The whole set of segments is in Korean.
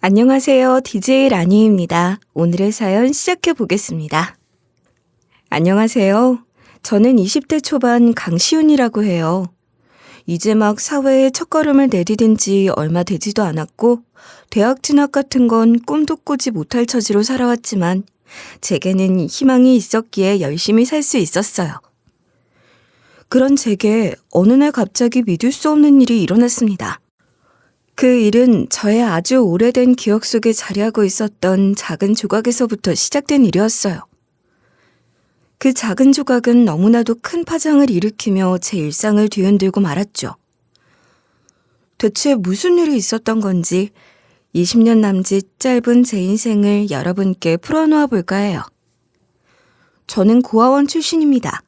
안녕하세요. DJ 라니입니다. 오늘의 사연 시작해 보겠습니다. 안녕하세요. 저는 20대 초반 강시훈이라고 해요. 이제 막 사회에 첫걸음을 내디딘 지 얼마 되지도 않았고 대학 진학 같은 건 꿈도 꾸지 못할 처지로 살아왔지만 제게는 희망이 있었기에 열심히 살 수 있었어요. 그런 제게 어느 날 갑자기 믿을 수 없는 일이 일어났습니다. 그 일은 저의 아주 오래된 기억 속에 자리하고 있었던 작은 조각에서부터 시작된 일이었어요. 그 작은 조각은 너무나도 큰 파장을 일으키며 제 일상을 뒤흔들고 말았죠. 대체 무슨 일이 있었던 건지 20년 남짓 짧은 제 인생을 여러분께 풀어놓아 볼까 해요. 저는 고아원 출신입니다.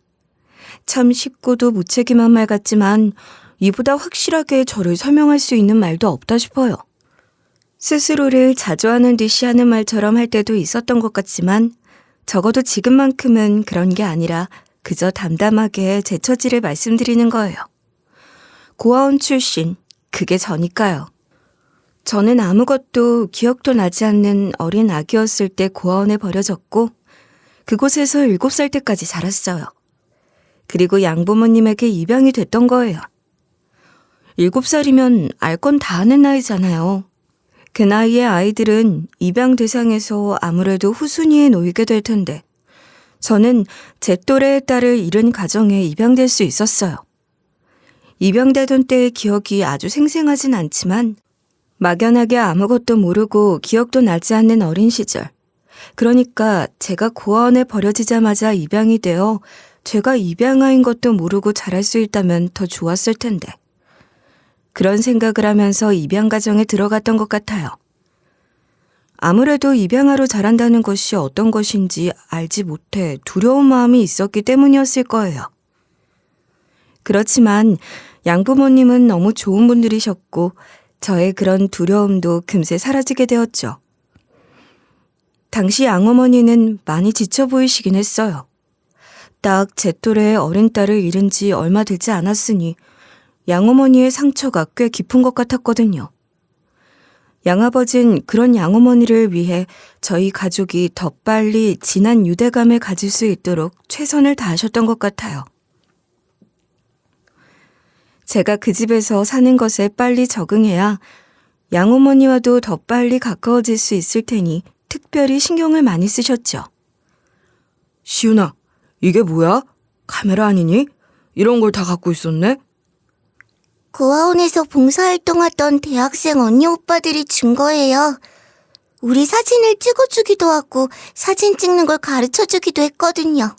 참 쉽고도 무책임한 말 같지만 이보다 확실하게 저를 설명할 수 있는 말도 없다 싶어요. 스스로를 자조하는 듯이 하는 말처럼 할 때도 있었던 것 같지만 적어도 지금만큼은 그런 게 아니라 그저 담담하게 제 처지를 말씀드리는 거예요. 고아원 출신, 그게 저니까요. 저는 아무것도 기억도 나지 않는 어린 아기였을 때 고아원에 버려졌고 그곳에서 7살 때까지 자랐어요. 그리고 양부모님에게 입양이 됐던 거예요. 7살이면 알 건 다 아는 나이잖아요. 그 나이의 아이들은 입양 대상에서 아무래도 후순위에 놓이게 될 텐데 저는 제 또래의 딸을 잃은 가정에 입양될 수 있었어요. 입양되던 때의 기억이 아주 생생하진 않지만 막연하게 아무것도 모르고 기억도 나지 않는 어린 시절. 그러니까 제가 고아원에 버려지자마자 입양이 되어 제가 입양아인 것도 모르고 자랄 수 있다면 더 좋았을 텐데. 그런 생각을 하면서 입양 가정에 들어갔던 것 같아요. 아무래도 입양아로 자란다는 것이 어떤 것인지 알지 못해 두려운 마음이 있었기 때문이었을 거예요. 그렇지만 양부모님은 너무 좋은 분들이셨고 저의 그런 두려움도 금세 사라지게 되었죠. 당시 양어머니는 많이 지쳐 보이시긴 했어요. 딱 제 또래의 어린 딸을 잃은 지 얼마 되지 않았으니 양어머니의 상처가 꽤 깊은 것 같았거든요. 양아버진 그런 양어머니를 위해 저희 가족이 더 빨리 진한 유대감을 가질 수 있도록 최선을 다하셨던 것 같아요. 제가 그 집에서 사는 것에 빨리 적응해야 양어머니와도 더 빨리 가까워질 수 있을 테니 특별히 신경을 많이 쓰셨죠. 시훈아, 이게 뭐야? 카메라 아니니? 이런 걸 다 갖고 있었네? 고아원에서 봉사활동하던 대학생 언니 오빠들이 준 거예요. 우리 사진을 찍어주기도 하고 사진 찍는 걸 가르쳐주기도 했거든요.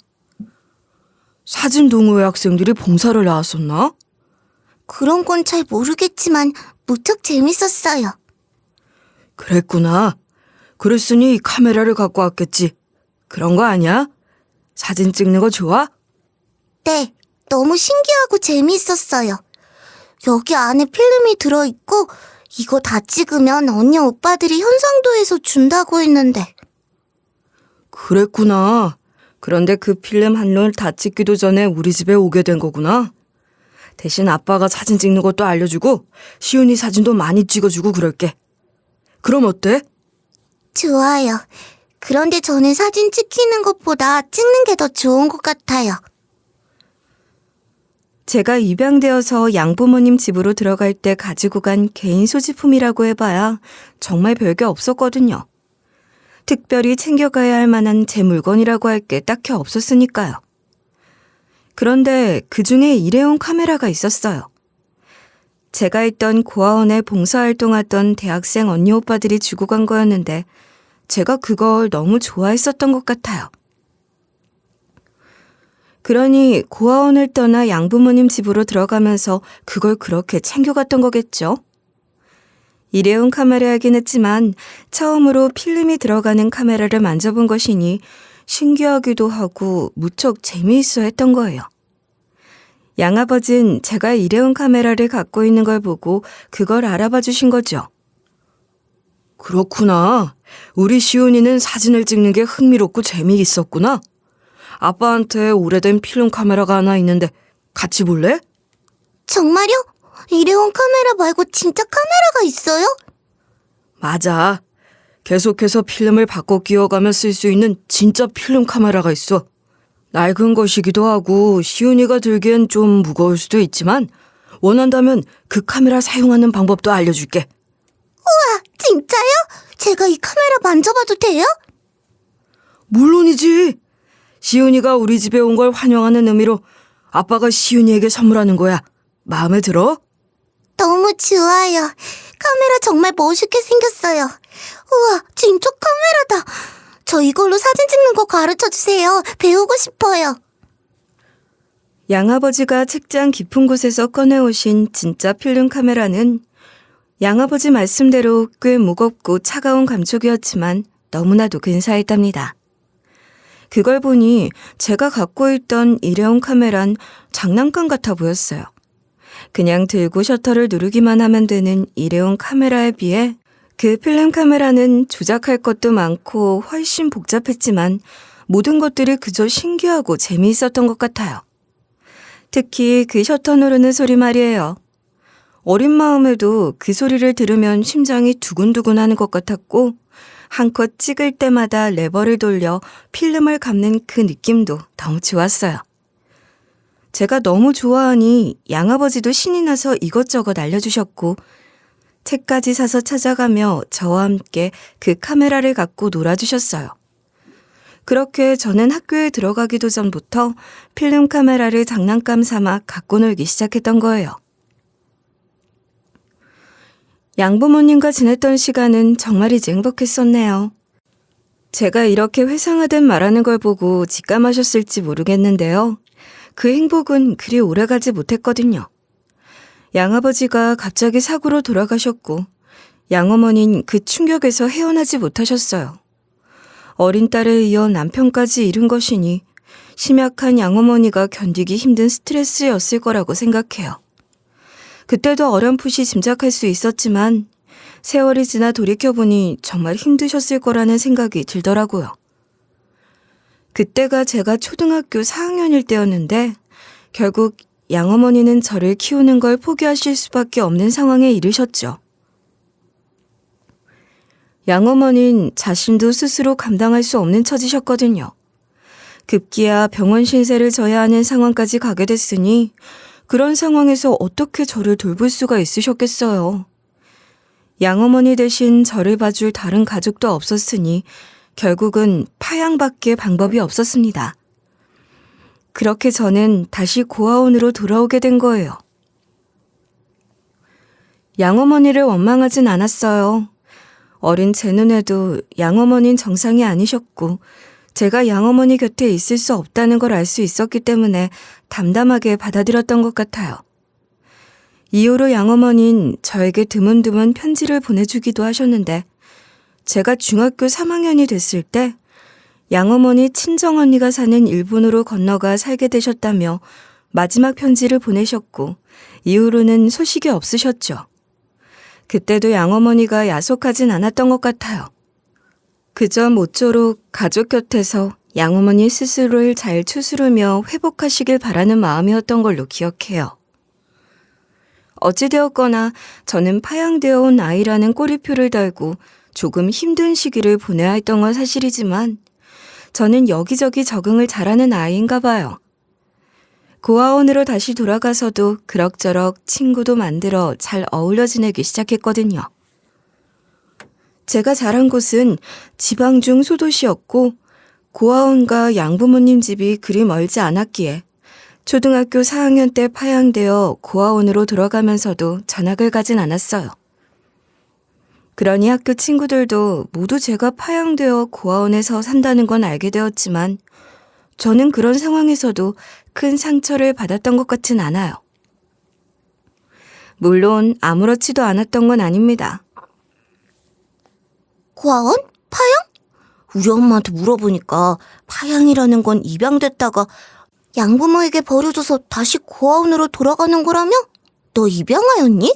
사진 동호회 학생들이 봉사를 나왔었나? 그런 건 잘 모르겠지만 무척 재밌었어요. 그랬구나. 그랬으니 카메라를 갖고 왔겠지. 그런 거 아니야? 사진 찍는 거 좋아? 네, 너무 신기하고 재미있었어요. 여기 안에 필름이 들어있고 이거 다 찍으면 언니 오빠들이 현상도에서 준다고 했는데. 그랬구나. 그런데 그 필름 한 롤 다 찍기도 전에 우리 집에 오게 된 거구나. 대신 아빠가 사진 찍는 것도 알려주고 시훈이 사진도 많이 찍어주고 그럴게. 그럼 어때? 좋아요. 그런데 저는 사진 찍히는 것보다 찍는 게 더 좋은 것 같아요. 제가 입양되어서 양부모님 집으로 들어갈 때 가지고 간 개인 소지품이라고 해봐야 정말 별게 없었거든요. 특별히 챙겨가야 할 만한 제 물건이라고 할 게 딱히 없었으니까요. 그런데 그중에 일회용 카메라가 있었어요. 제가 있던 고아원에 봉사활동하던 대학생 언니 오빠들이 주고 간 거였는데 제가 그걸 너무 좋아했었던 것 같아요. 그러니 고아원을 떠나 양부모님 집으로 들어가면서 그걸 그렇게 챙겨갔던 거겠죠? 일회용 카메라이긴 했지만 처음으로 필름이 들어가는 카메라를 만져본 것이니 신기하기도 하고 무척 재미있어 했던 거예요. 양아버진 제가 일회용 카메라를 갖고 있는 걸 보고 그걸 알아봐 주신 거죠. 그렇구나. 우리 시훈이는 사진을 찍는 게 흥미롭고 재미있었구나. 아빠한테 오래된 필름 카메라가 하나 있는데 같이 볼래? 정말요? 일회용 카메라 말고 진짜 카메라가 있어요? 맞아. 계속해서 필름을 바꿔 끼워가며 쓸 수 있는 진짜 필름 카메라가 있어. 낡은 것이기도 하고 시윤이가 들기엔 좀 무거울 수도 있지만 원한다면 그 카메라 사용하는 방법도 알려줄게. 진짜요? 제가 이 카메라 만져봐도 돼요? 물론이지. 시윤이가 우리 집에 온 걸 환영하는 의미로 아빠가 시윤이에게 선물하는 거야. 마음에 들어? 너무 좋아요. 카메라 정말 멋있게 생겼어요. 우와, 진짜 카메라다. 저 이걸로 사진 찍는 거 가르쳐주세요. 배우고 싶어요. 양아버지가 책장 깊은 곳에서 꺼내오신 진짜 필름 카메라는 양아버지 말씀대로 꽤 무겁고 차가운 감촉이었지만 너무나도 근사했답니다. 그걸 보니 제가 갖고 있던 일회용 카메란 장난감 같아 보였어요. 그냥 들고 셔터를 누르기만 하면 되는 일회용 카메라에 비해 그 필름 카메라는 조작할 것도 많고 훨씬 복잡했지만 모든 것들이 그저 신기하고 재미있었던 것 같아요. 특히 그 셔터 누르는 소리 말이에요. 어린 마음에도 그 소리를 들으면 심장이 두근두근 하는 것 같았고 한컷 찍을 때마다 레버를 돌려 필름을 감는 그 느낌도 너무 좋았어요. 제가 너무 좋아하니 양아버지도 신이 나서 이것저것 알려주셨고 책까지 사서 찾아가며 저와 함께 그 카메라를 갖고 놀아주셨어요. 그렇게 저는 학교에 들어가기도 전부터 필름 카메라를 장난감 삼아 갖고 놀기 시작했던 거예요. 양부모님과 지냈던 시간은 정말이지 행복했었네요. 제가 이렇게 회상하듯 말하는 걸 보고 직감하셨을지 모르겠는데요. 그 행복은 그리 오래가지 못했거든요. 양아버지가 갑자기 사고로 돌아가셨고 양어머니는 그 충격에서 헤어나지 못하셨어요. 어린 딸에 이어 남편까지 잃은 것이니 심약한 양어머니가 견디기 힘든 스트레스였을 거라고 생각해요. 그때도 어렴풋이 짐작할 수 있었지만 세월이 지나 돌이켜보니 정말 힘드셨을 거라는 생각이 들더라고요. 그때가 제가 초등학교 4학년일 때였는데 결국 양어머니는 저를 키우는 걸 포기하실 수밖에 없는 상황에 이르셨죠. 양어머니는 자신도 스스로 감당할 수 없는 처지셨거든요. 급기야 병원 신세를 져야 하는 상황까지 가게 됐으니 그런 상황에서 어떻게 저를 돌볼 수가 있으셨겠어요. 양어머니 대신 저를 봐줄 다른 가족도 없었으니 결국은 파양밖에 방법이 없었습니다. 그렇게 저는 다시 고아원으로 돌아오게 된 거예요. 양어머니를 원망하진 않았어요. 어린 제 눈에도 양어머니는 정상이 아니셨고 제가 양어머니 곁에 있을 수 없다는 걸 알 수 있었기 때문에 담담하게 받아들였던 것 같아요. 이후로 양어머니는 저에게 드문드문 편지를 보내주기도 하셨는데 제가 중학교 3학년이 됐을 때 양어머니 친정언니가 사는 일본으로 건너가 살게 되셨다며 마지막 편지를 보내셨고 이후로는 소식이 없으셨죠. 그때도 양어머니가 야속하진 않았던 것 같아요. 그저 모쪼록 가족 곁에서 양어머니 스스로를 잘 추스르며 회복하시길 바라는 마음이었던 걸로 기억해요. 어찌되었거나 저는 파양되어 온 아이라는 꼬리표를 달고 조금 힘든 시기를 보내야 했던 건 사실이지만 저는 여기저기 적응을 잘하는 아이인가 봐요. 고아원으로 다시 돌아가서도 그럭저럭 친구도 만들어 잘 어울려 지내기 시작했거든요. 제가 자란 곳은 지방 중 소도시였고 고아원과 양부모님 집이 그리 멀지 않았기에 초등학교 4학년 때 파양되어 고아원으로 들어가면서도 전학을 가진 않았어요. 그러니 학교 친구들도 모두 제가 파양되어 고아원에서 산다는 건 알게 되었지만 저는 그런 상황에서도 큰 상처를 받았던 것 같진 않아요. 물론 아무렇지도 않았던 건 아닙니다. 고아원? 파양? 우리 엄마한테 물어보니까 파양이라는 건 입양됐다가 양부모에게 버려져서 다시 고아원으로 돌아가는 거라며? 너 입양아였니?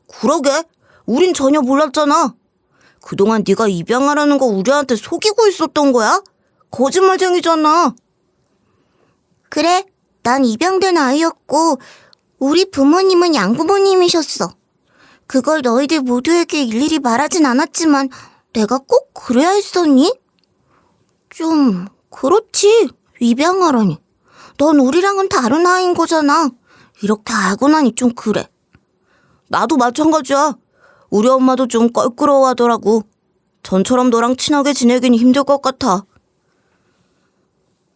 그러게, 우린 전혀 몰랐잖아. 그동안 네가 입양아라는 거 우리한테 속이고 있었던 거야? 거짓말쟁이잖아. 그래, 난 입양된 아이였고 우리 부모님은 양부모님이셨어. 그걸 너희들 모두에게 일일이 말하진 않았지만 내가 꼭 그래야 했었니? 좀 그렇지. 입양하라니. 넌 우리랑은 다른 아이인 거잖아. 이렇게 알고 나니 좀 그래. 나도 마찬가지야. 우리 엄마도 좀 껄끄러워하더라고. 전처럼 너랑 친하게 지내긴 힘들 것 같아.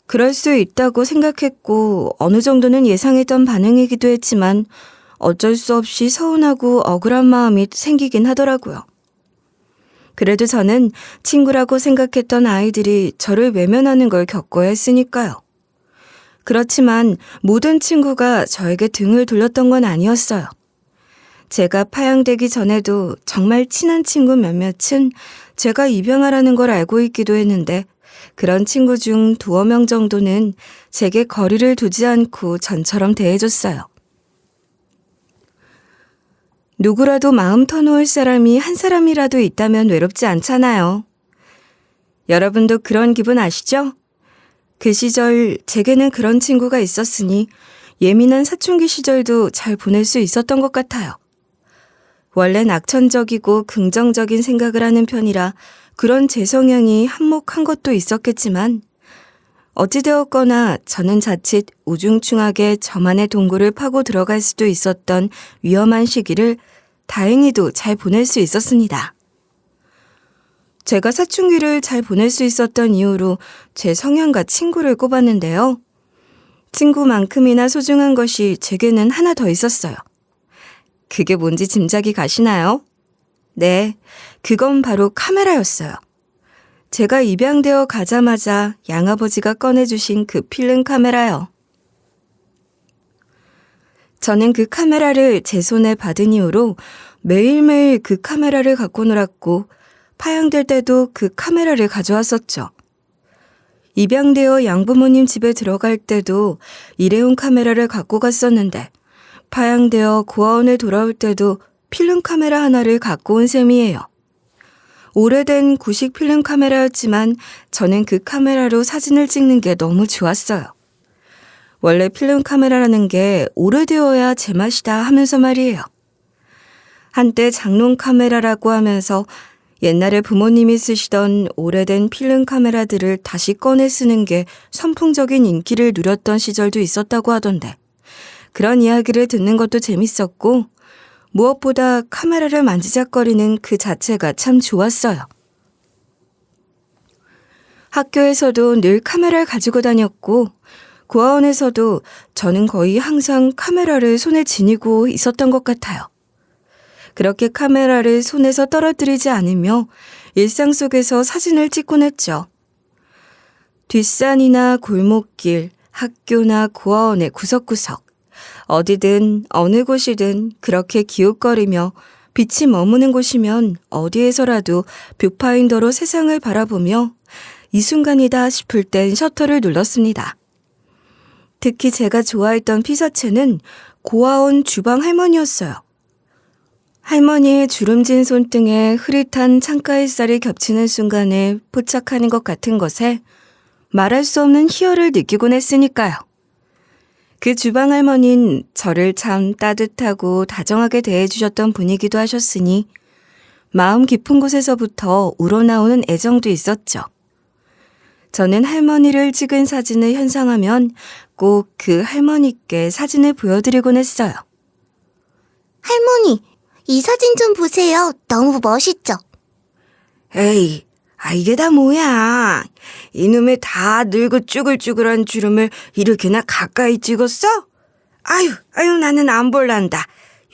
그럴 수 있다고 생각했고 어느 정도는 예상했던 반응이기도 했지만 어쩔 수 없이 서운하고 억울한 마음이 생기긴 하더라고요. 그래도 저는 친구라고 생각했던 아이들이 저를 외면하는 걸 겪어야 했으니까요. 그렇지만 모든 친구가 저에게 등을 돌렸던 건 아니었어요. 제가 파양되기 전에도 정말 친한 친구 몇몇은 제가 입양하라는 걸 알고 있기도 했는데 그런 친구 중 2~명 정도는 제게 거리를 두지 않고 전처럼 대해줬어요. 누구라도 마음 터놓을 사람이 한 사람이라도 있다면 외롭지 않잖아요. 여러분도 그런 기분 아시죠? 그 시절 제게는 그런 친구가 있었으니 예민한 사춘기 시절도 잘 보낼 수 있었던 것 같아요. 원래 낙천적이고 긍정적인 생각을 하는 편이라 그런 제 성향이 한몫한 것도 있었겠지만 어찌되었거나 저는 자칫 우중충하게 저만의 동굴을 파고 들어갈 수도 있었던 위험한 시기를 다행히도 잘 보낼 수 있었습니다. 제가 사춘기를 잘 보낼 수 있었던 이유로 제 성향과 친구를 꼽았는데요. 친구만큼이나 소중한 것이 제게는 하나 더 있었어요. 그게 뭔지 짐작이 가시나요? 네, 그건 바로 카메라였어요. 제가 입양되어 가자마자 양아버지가 꺼내주신 그 필름 카메라요. 저는 그 카메라를 제 손에 받은 이후로 매일매일 그 카메라를 갖고 놀았고 파양될 때도 그 카메라를 가져왔었죠. 입양되어 양부모님 집에 들어갈 때도 일회용 카메라를 갖고 갔었는데 파양되어 고아원에 돌아올 때도 필름 카메라 하나를 갖고 온 셈이에요. 오래된 구식 필름 카메라였지만 저는 그 카메라로 사진을 찍는 게 너무 좋았어요. 원래 필름 카메라라는 게 오래되어야 제맛이다 하면서 말이에요. 한때 장롱 카메라라고 하면서 옛날에 부모님이 쓰시던 오래된 필름 카메라들을 다시 꺼내 쓰는 게 선풍적인 인기를 누렸던 시절도 있었다고 하던데 그런 이야기를 듣는 것도 재밌었고 무엇보다 카메라를 만지작거리는 그 자체가 참 좋았어요. 학교에서도 늘 카메라를 가지고 다녔고 고아원에서도 저는 거의 항상 카메라를 손에 지니고 있었던 것 같아요. 그렇게 카메라를 손에서 떨어뜨리지 않으며 일상 속에서 사진을 찍곤 했죠. 뒷산이나 골목길, 학교나 고아원의 구석구석, 어디든 어느 곳이든 그렇게 기웃거리며 빛이 머무는 곳이면 어디에서라도 뷰파인더로 세상을 바라보며 이 순간이다 싶을 땐 셔터를 눌렀습니다. 특히 제가 좋아했던 피사체는 고아원 주방 할머니였어요. 할머니의 주름진 손등에 흐릿한 창가 햇살이 겹치는 순간에 포착하는 것 같은 것에 말할 수 없는 희열을 느끼곤 했으니까요. 그 주방 할머니는 저를 참 따뜻하고 다정하게 대해주셨던 분이기도 하셨으니 마음 깊은 곳에서부터 우러나오는 애정도 있었죠. 저는 할머니를 찍은 사진을 현상하면 꼭 그 할머니께 사진을 보여드리곤 했어요. 할머니, 이 사진 좀 보세요. 너무 멋있죠? 에이, 이게 다 뭐야? 이놈의 다 늙어 쭈글쭈글한 주름을 이렇게나 가까이 찍었어? 아유, 나는 안 볼란다.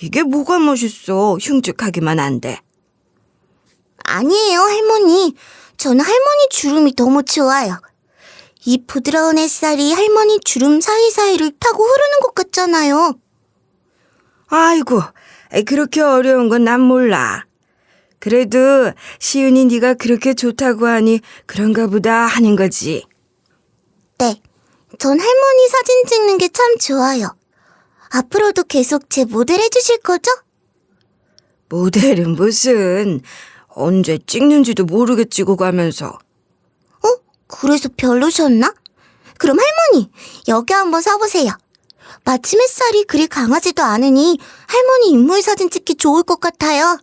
이게 뭐가 멋있어. 흉측하기만 한데. 아니에요, 할머니. 저는 할머니 주름이 너무 좋아요. 이 부드러운 햇살이 할머니 주름 사이사이를 타고 흐르는 것 같잖아요. 아이고, 그렇게 어려운 건 난 몰라. 그래도 시은이 네가 그렇게 좋다고 하니 그런가 보다 하는 거지. 네, 전 할머니 사진 찍는 게 참 좋아요. 앞으로도 계속 제 모델 해주실 거죠? 모델은 무슨, 언제 찍는지도 모르게 찍고 가면서. 그래서 별로셨나? 그럼 할머니, 여기 한번 서보세요. 마침 햇살이 그리 강하지도 않으니 할머니 인물 사진 찍기 좋을 것 같아요.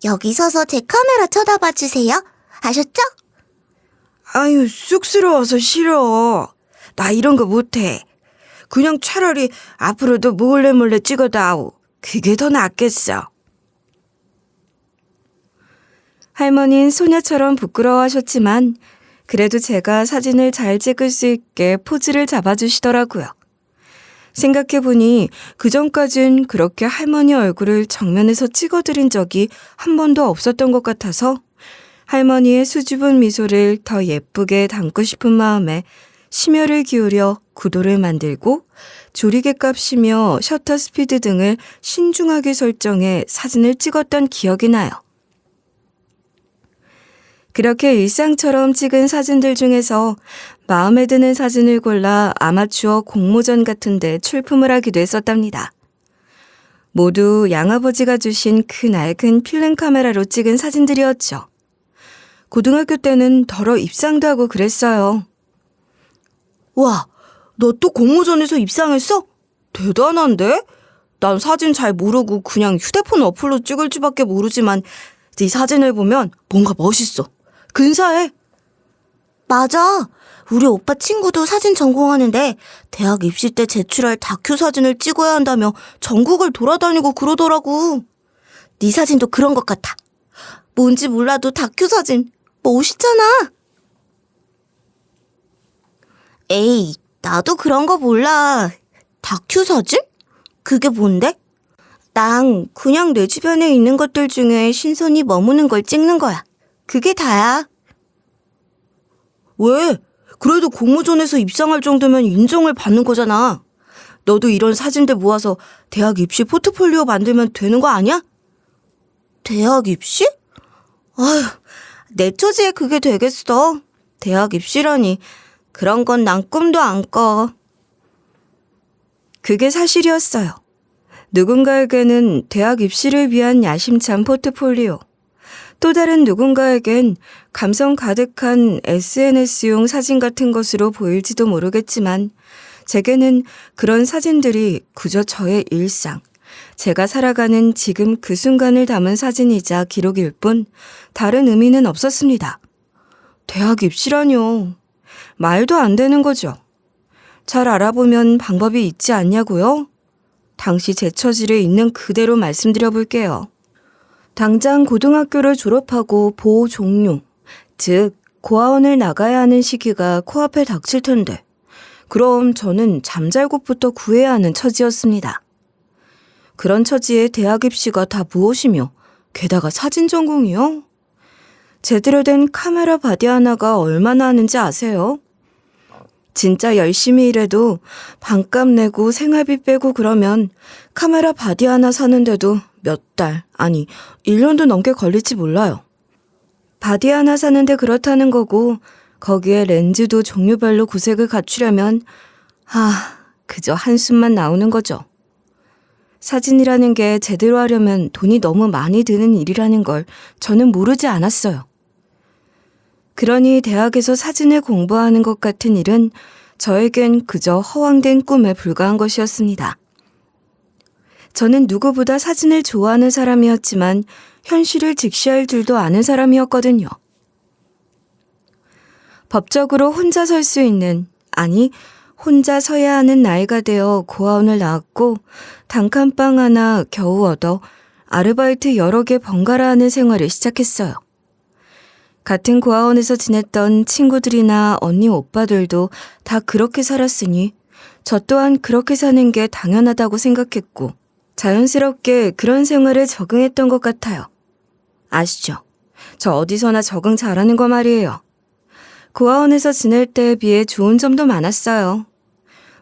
여기 서서 제 카메라 쳐다봐 주세요. 아셨죠? 아유, 쑥스러워서 싫어. 나 이런 거 못해. 그냥 차라리 앞으로도 몰래 찍어다오. 그게 더 낫겠어. 할머니는 소녀처럼 부끄러워하셨지만 그래도 제가 사진을 잘 찍을 수 있게 포즈를 잡아주시더라고요. 생각해보니 그전까진 그렇게 할머니 얼굴을 정면에서 찍어드린 적이 한 번도 없었던 것 같아서 할머니의 수줍은 미소를 더 예쁘게 담고 싶은 마음에 심혈을 기울여 구도를 만들고 조리개값이며 셔터 스피드 등을 신중하게 설정해 사진을 찍었던 기억이 나요. 그렇게 일상처럼 찍은 사진들 중에서 마음에 드는 사진을 골라 아마추어 공모전 같은 데 출품을 하기도 했었답니다. 모두 양아버지가 주신 그 낡은 필름 카메라로 찍은 사진들이었죠. 고등학교 때는 더러 입상도 하고 그랬어요. 와, 너 또 공모전에서 입상했어? 대단한데? 난 사진 잘 모르고 그냥 휴대폰 어플로 찍을 줄밖에 모르지만 네 사진을 보면 뭔가 멋있어. 근사해. 맞아. 우리 오빠 친구도 사진 전공하는데 대학 입시 때 제출할 다큐 사진을 찍어야 한다며 전국을 돌아다니고 그러더라고. 네 사진도 그런 것 같아. 뭔지 몰라도 다큐 사진 멋있잖아. 에이, 나도 그런 거 몰라. 다큐 사진? 그게 뭔데? 난 그냥 내 주변에 있는 것들 중에 신선히 머무는 걸 찍는 거야. 그게 다야. 왜? 그래도 공모전에서 입상할 정도면 인정을 받는 거잖아. 너도 이런 사진들 모아서 대학 입시 포트폴리오 만들면 되는 거 아니야? 대학 입시? 아휴, 내 처지에 그게 되겠어. 대학 입시라니. 그런 건 난 꿈도 안 꿔. 그게 사실이었어요. 누군가에게는 대학 입시를 위한 야심찬 포트폴리오, 또 다른 누군가에겐 감성 가득한 SNS용 사진 같은 것으로 보일지도 모르겠지만 제게는 그런 사진들이 그저 저의 일상, 제가 살아가는 지금 그 순간을 담은 사진이자 기록일 뿐 다른 의미는 없었습니다. 대학 입시라뇨. 말도 안 되는 거죠. 잘 알아보면 방법이 있지 않냐고요? 당시 제 처지를 있는 그대로 말씀드려 볼게요. 당장 고등학교를 졸업하고 보호 종료, 즉 고아원을 나가야 하는 시기가 코앞에 닥칠 텐데 그럼 저는 잠잘곳부터 구해야 하는 처지였습니다. 그런 처지에 대학 입시가 다 무엇이며 게다가 사진 전공이요? 제대로 된 카메라 바디 하나가 얼마나 하는지 아세요? 진짜 열심히 일해도 반값 내고 생활비 빼고 그러면 카메라 바디 하나 사는데도 몇 달, 아니 1년도 넘게 걸릴지 몰라요. 바디 하나 사는데 그렇다는 거고 거기에 렌즈도 종류별로 구색을 갖추려면 그저 한숨만 나오는 거죠. 사진이라는 게 제대로 하려면 돈이 너무 많이 드는 일이라는 걸 저는 모르지 않았어요. 그러니 대학에서 사진을 공부하는 것 같은 일은 저에겐 그저 허황된 꿈에 불과한 것이었습니다. 저는 누구보다 사진을 좋아하는 사람이었지만 현실을 직시할 줄도 아는 사람이었거든요. 법적으로 혼자 설 수 있는, 아니 혼자 서야 하는 나이가 되어 고아원을 나왔고 단칸방 하나 겨우 얻어 아르바이트 여러 개 번갈아 하는 생활을 시작했어요. 같은 고아원에서 지냈던 친구들이나 언니 오빠들도 다 그렇게 살았으니 저 또한 그렇게 사는 게 당연하다고 생각했고 자연스럽게 그런 생활에 적응했던 것 같아요. 아시죠? 저 어디서나 적응 잘하는 거 말이에요. 고아원에서 지낼 때에 비해 좋은 점도 많았어요.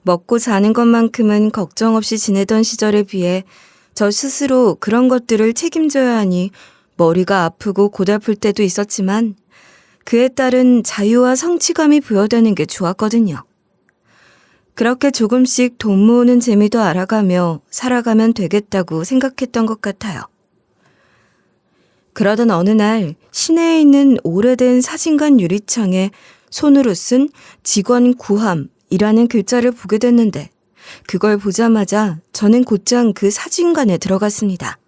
먹고 자는 것만큼은 걱정 없이 지내던 시절에 비해 저 스스로 그런 것들을 책임져야 하니 머리가 아프고 고달플 때도 있었지만 그에 따른 자유와 성취감이 부여되는 게 좋았거든요. 그렇게 조금씩 돈 모으는 재미도 알아가며 살아가면 되겠다고 생각했던 것 같아요. 그러던 어느 날 시내에 있는 오래된 사진관 유리창에 손으로 쓴 직원 구함이라는 글자를 보게 됐는데 그걸 보자마자 저는 곧장 그 사진관에 들어갔습니다.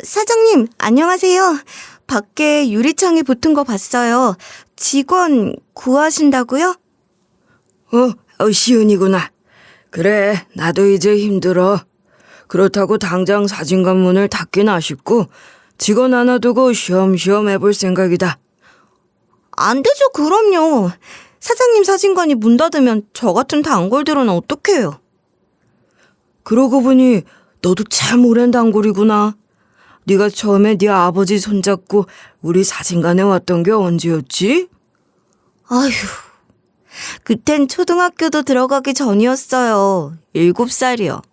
사장님, 안녕하세요. 밖에 유리창에 붙은 거 봤어요. 직원 구하신다고요? 시은이구나. 그래, 나도 이제 힘들어. 그렇다고 당장 사진관 문을 닫긴 아쉽고 직원 하나 두고 쉬엄쉬엄 해볼 생각이다. 안 되죠, 그럼요. 사장님 사진관이 문 닫으면 저 같은 단골들은 어떡해요? 그러고 보니 너도 참 오랜 단골이구나. 네가 처음에 네 아버지 손잡고 우리 사진관에 왔던 게 언제였지? 아휴, 그땐 초등학교도 들어가기 전이었어요. 7살이요.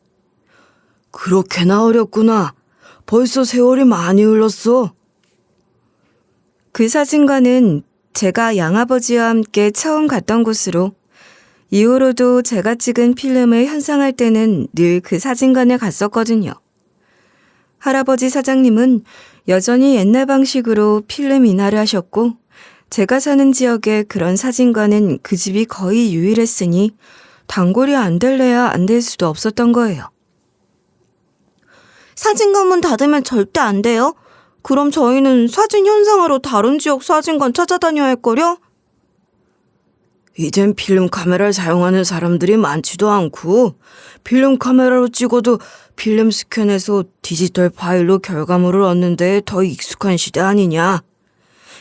그렇게나 어렸구나. 벌써 세월이 많이 흘렀어. 그 사진관은 제가 양아버지와 함께 처음 갔던 곳으로 이후로도 제가 찍은 필름을 현상할 때는 늘 그 사진관에 갔었거든요. 할아버지 사장님은 여전히 옛날 방식으로 필름 인화를 하셨고 제가 사는 지역에 그런 사진관은 그 집이 거의 유일했으니 단골이 안 될래야 안 될 수도 없었던 거예요. 사진관 문 닫으면 절대 안 돼요? 그럼 저희는 사진 현상하러 다른 지역 사진관 찾아다녀야 할거려? 이젠 필름 카메라를 사용하는 사람들이 많지도 않고 필름 카메라로 찍어도 필름 스캔해서 디지털 파일로 결과물을 얻는 데 더 익숙한 시대 아니냐.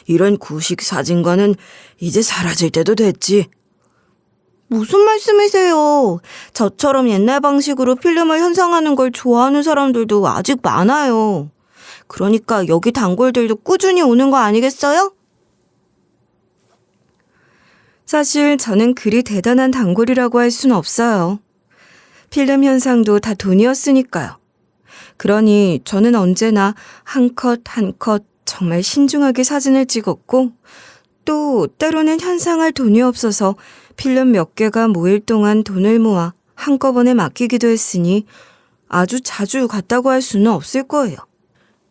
이런 구식 사진관은 이제 사라질 때도 됐지. 무슨 말씀이세요? 저처럼 옛날 방식으로 필름을 현상하는 걸 좋아하는 사람들도 아직 많아요. 그러니까 여기 단골들도 꾸준히 오는 거 아니겠어요? 사실 저는 그리 대단한 단골이라고 할 순 없어요. 필름 현상도 다 돈이었으니까요. 그러니 저는 언제나 한 컷 한 컷 정말 신중하게 사진을 찍었고 또 때로는 현상할 돈이 없어서 필름 몇 개가 모일 동안 돈을 모아 한꺼번에 맡기기도 했으니 아주 자주 갔다고 할 수는 없을 거예요.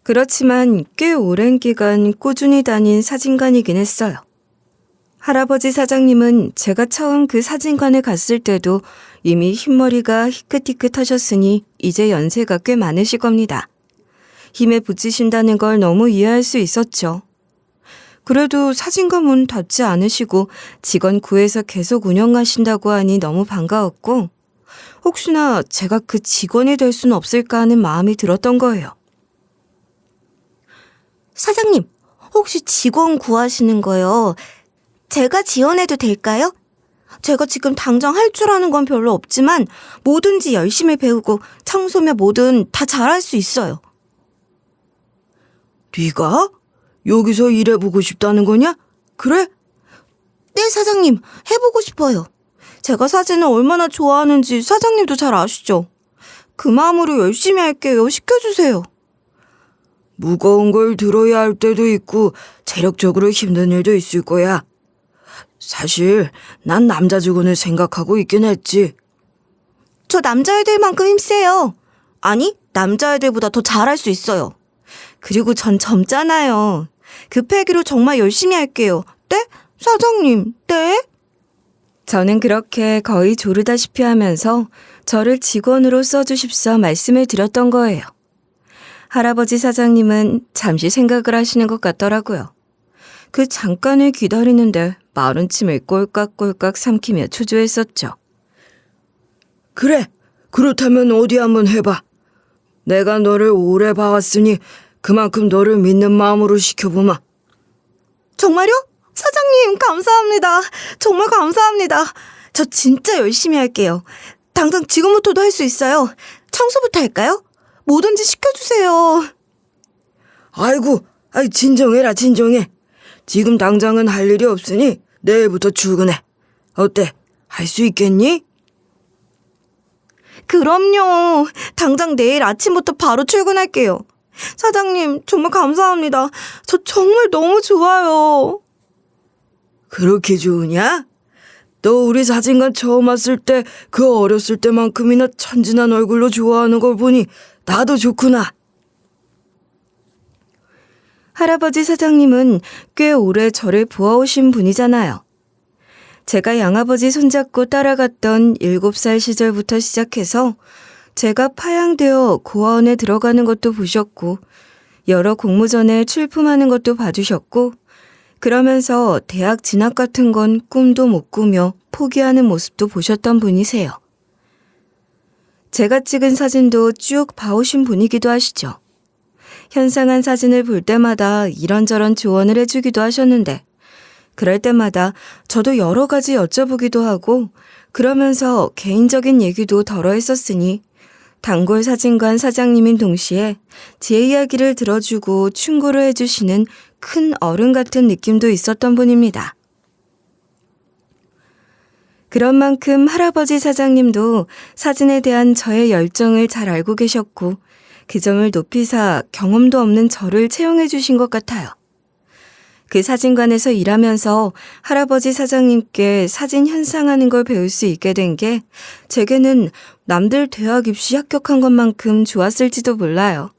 그렇지만 꽤 오랜 기간 꾸준히 다닌 사진관이긴 했어요. 할아버지 사장님은 제가 처음 그 사진관에 갔을 때도 이미 흰머리가 희끗희끗하셨으니 이제 연세가 꽤 많으실 겁니다. 힘에 부치신다는 걸 너무 이해할 수 있었죠. 그래도 사진관 문 닫지 않으시고 직원 구해서 계속 운영하신다고 하니 너무 반가웠고 혹시나 제가 그 직원이 될 수는 없을까 하는 마음이 들었던 거예요. 사장님, 혹시 직원 구하시는 거요? 제가 지원해도 될까요? 제가 지금 당장 할 줄 아는 건 별로 없지만 뭐든지 열심히 배우고 청소며 뭐든 다 잘할 수 있어요. 네가? 여기서 일해보고 싶다는 거냐? 그래? 네, 사장님, 해보고 싶어요. 제가 사진을 얼마나 좋아하는지 사장님도 잘 아시죠? 그 마음으로 열심히 할게요. 시켜주세요. 무거운 걸 들어야 할 때도 있고 체력적으로 힘든 일도 있을 거야. 사실 난 남자 직원을 생각하고 있긴 했지. 저 남자애들만큼 힘세요. 아니, 남자애들보다 더 잘할 수 있어요. 그리고 전 젊잖아요. 그 패기로 정말 열심히 할게요. 네? 사장님, 네? 저는 그렇게 거의 조르다시피 하면서 저를 직원으로 써주십사 말씀을 드렸던 거예요. 할아버지 사장님은 잠시 생각을 하시는 것 같더라고요. 그 잠깐을 기다리는데 마른 침을 꼴깍꼴깍 삼키며 초조했었죠. 그래, 그렇다면 어디 한번 해봐. 내가 너를 오래 봐왔으니 그만큼 너를 믿는 마음으로 시켜보마. 정말요? 사장님, 감사합니다. 정말 감사합니다. 저 진짜 열심히 할게요. 당장 지금부터도 할 수 있어요. 청소부터 할까요? 뭐든지 시켜주세요. 아이고, 진정해라, 진정해. 지금 당장은 할 일이 없으니 내일부터 출근해. 어때? 할 수 있겠니? 그럼요. 당장 내일 아침부터 바로 출근할게요. 사장님, 정말 감사합니다. 저 정말 너무 좋아요. 그렇게 좋으냐? 너 우리 사진관 처음 왔을 때 그 어렸을 때만큼이나 천진한 얼굴로 좋아하는 걸 보니 나도 좋구나. 할아버지 사장님은 꽤 오래 저를 보아오신 분이잖아요. 제가 양아버지 손잡고 따라갔던 7살 시절부터 시작해서 제가 파양되어 고아원에 들어가는 것도 보셨고 여러 공모전에 출품하는 것도 봐주셨고, 그러면서 대학 진학 같은 건 꿈도 못 꾸며 포기하는 모습도 보셨던 분이세요. 제가 찍은 사진도 쭉 봐오신 분이기도 하시죠. 현상한 사진을 볼 때마다 이런저런 조언을 해주기도 하셨는데, 그럴 때마다 저도 여러 가지 여쭤보기도 하고, 그러면서 개인적인 얘기도 덜어 했었으니, 단골 사진관 사장님인 동시에 제 이야기를 들어주고 충고를 해주시는 큰 어른 같은 느낌도 있었던 분입니다. 그런 만큼 할아버지 사장님도 사진에 대한 저의 열정을 잘 알고 계셨고, 그 점을 높이사 경험도 없는 저를 채용해 주신 것 같아요. 그 사진관에서 일하면서 할아버지 사장님께 사진 현상하는 걸 배울 수 있게 된 게 제게는 남들 대학 입시 합격한 것만큼 좋았을지도 몰라요.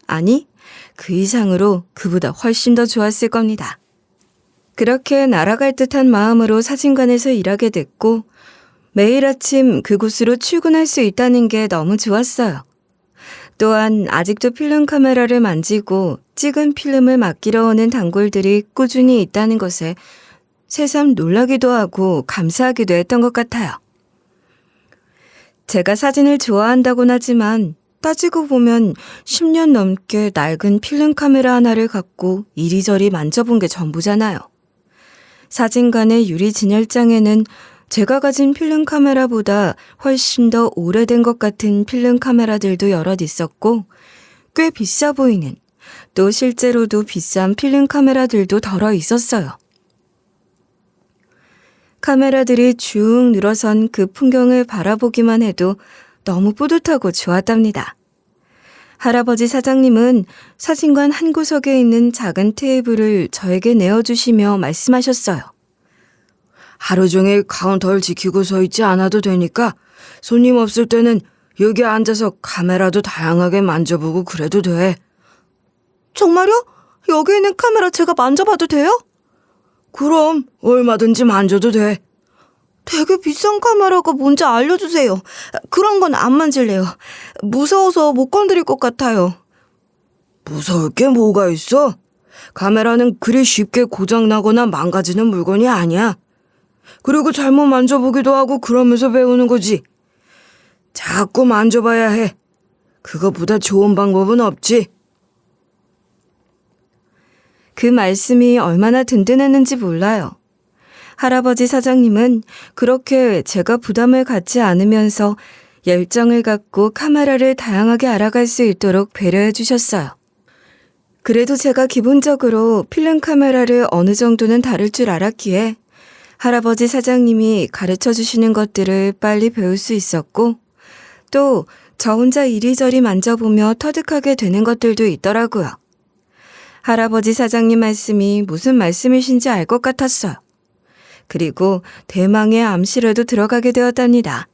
아니, 그 이상으로 그보다 훨씬 더 좋았을 겁니다. 그렇게 날아갈 듯한 마음으로 사진관에서 일하게 됐고, 매일 아침 그곳으로 출근할 수 있다는 게 너무 좋았어요. 또한 아직도 필름 카메라를 만지고 찍은 필름을 맡기러 오는 단골들이 꾸준히 있다는 것에 새삼 놀라기도 하고 감사하기도 했던 것 같아요. 제가 사진을 좋아한다곤 하지만 따지고 보면 10년 넘게 낡은 필름 카메라 하나를 갖고 이리저리 만져본 게 전부잖아요. 사진관의 유리 진열장에는 제가 가진 필름 카메라보다 훨씬 더 오래된 것 같은 필름 카메라들도 여럿 있었고, 꽤 비싸 보이는, 또 실제로도 비싼 필름 카메라들도 덜어 있었어요. 카메라들이 쭉 늘어선 그 풍경을 바라보기만 해도 너무 뿌듯하고 좋았답니다. 할아버지 사장님은 사진관 한 구석에 있는 작은 테이블을 저에게 내어주시며 말씀하셨어요. 하루 종일 카운터를 지키고 서 있지 않아도 되니까 손님 없을 때는 여기 앉아서 카메라도 다양하게 만져보고 그래도 돼. 정말요? 여기 있는 카메라 제가 만져봐도 돼요? 그럼 얼마든지 만져도 돼. 되게 비싼 카메라가 뭔지 알려주세요. 그런 건 안 만질래요. 무서워서 못 건드릴 것 같아요. 무서울 게 뭐가 있어? 카메라는 그리 쉽게 고장나거나 망가지는 물건이 아니야. 그리고 잘못 만져보기도 하고 그러면서 배우는 거지. 자꾸 만져봐야 해. 그거보다 좋은 방법은 없지. 그 말씀이 얼마나 든든했는지 몰라요. 할아버지 사장님은 그렇게 제가 부담을 갖지 않으면서 열정을 갖고 카메라를 다양하게 알아갈 수 있도록 배려해 주셨어요. 그래도 제가 기본적으로 필름 카메라를 어느 정도는 다룰 줄 알았기에 할아버지 사장님이 가르쳐 주시는 것들을 빨리 배울 수 있었고, 또 저 혼자 이리저리 만져보며 터득하게 되는 것들도 있더라고요. 할아버지 사장님 말씀이 무슨 말씀이신지 알 것 같았어요. 그리고 대망의 암실에도 들어가게 되었답니다.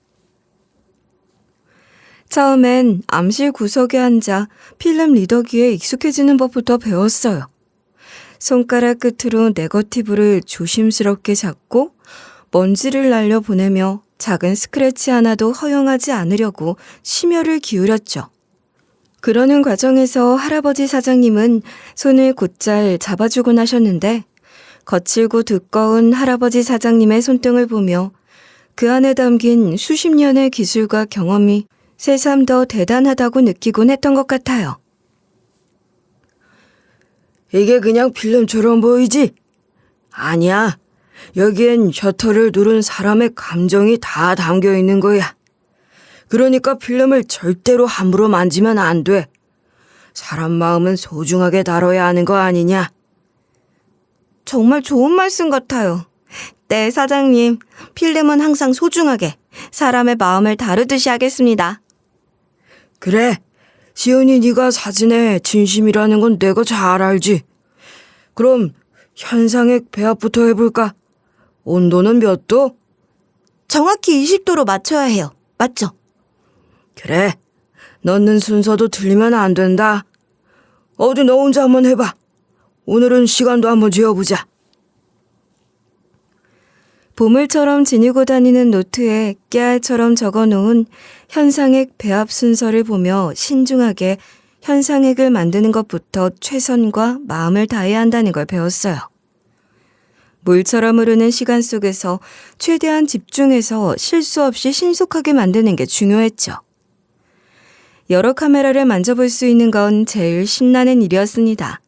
처음엔 암실 구석에 앉아 필름 리더기에 익숙해지는 법부터 배웠어요. 손가락 끝으로 네거티브를 조심스럽게 잡고 먼지를 날려보내며 작은 스크래치 하나도 허용하지 않으려고 심혈을 기울였죠. 그러는 과정에서 할아버지 사장님은 손을 곧잘 잡아주곤 하셨는데, 거칠고 두꺼운 할아버지 사장님의 손등을 보며 그 안에 담긴 수십 년의 기술과 경험이 새삼 더 대단하다고 느끼곤 했던 것 같아요. 이게 그냥 필름처럼 보이지? 아니야. 여기엔 셔터를 누른 사람의 감정이 다 담겨 있는 거야. 그러니까 필름을 절대로 함부로 만지면 안 돼. 사람 마음은 소중하게 다뤄야 하는 거 아니냐? 정말 좋은 말씀 같아요. 네, 사장님. 필름은 항상 소중하게 사람의 마음을 다루듯이 하겠습니다. 그래. 시은이 네가 사진에 진심이라는 건 내가 잘 알지. 그럼 현상액 배합부터 해볼까? 온도는 몇 도? 정확히 20도로 맞춰야 해요. 맞죠? 그래. 넣는 순서도 틀리면 안 된다. 어디 너 혼자 한번 해봐. 오늘은 시간도 한번 재어보자. 보물처럼 지니고 다니는 노트에 깨알처럼 적어놓은 현상액 배합 순서를 보며 신중하게 현상액을 만드는 것부터 최선과 마음을 다해야 한다는 걸 배웠어요. 물처럼 흐르는 시간 속에서 최대한 집중해서 실수 없이 신속하게 만드는 게 중요했죠. 여러 카메라를 만져볼 수 있는 건 제일 신나는 일이었습니다.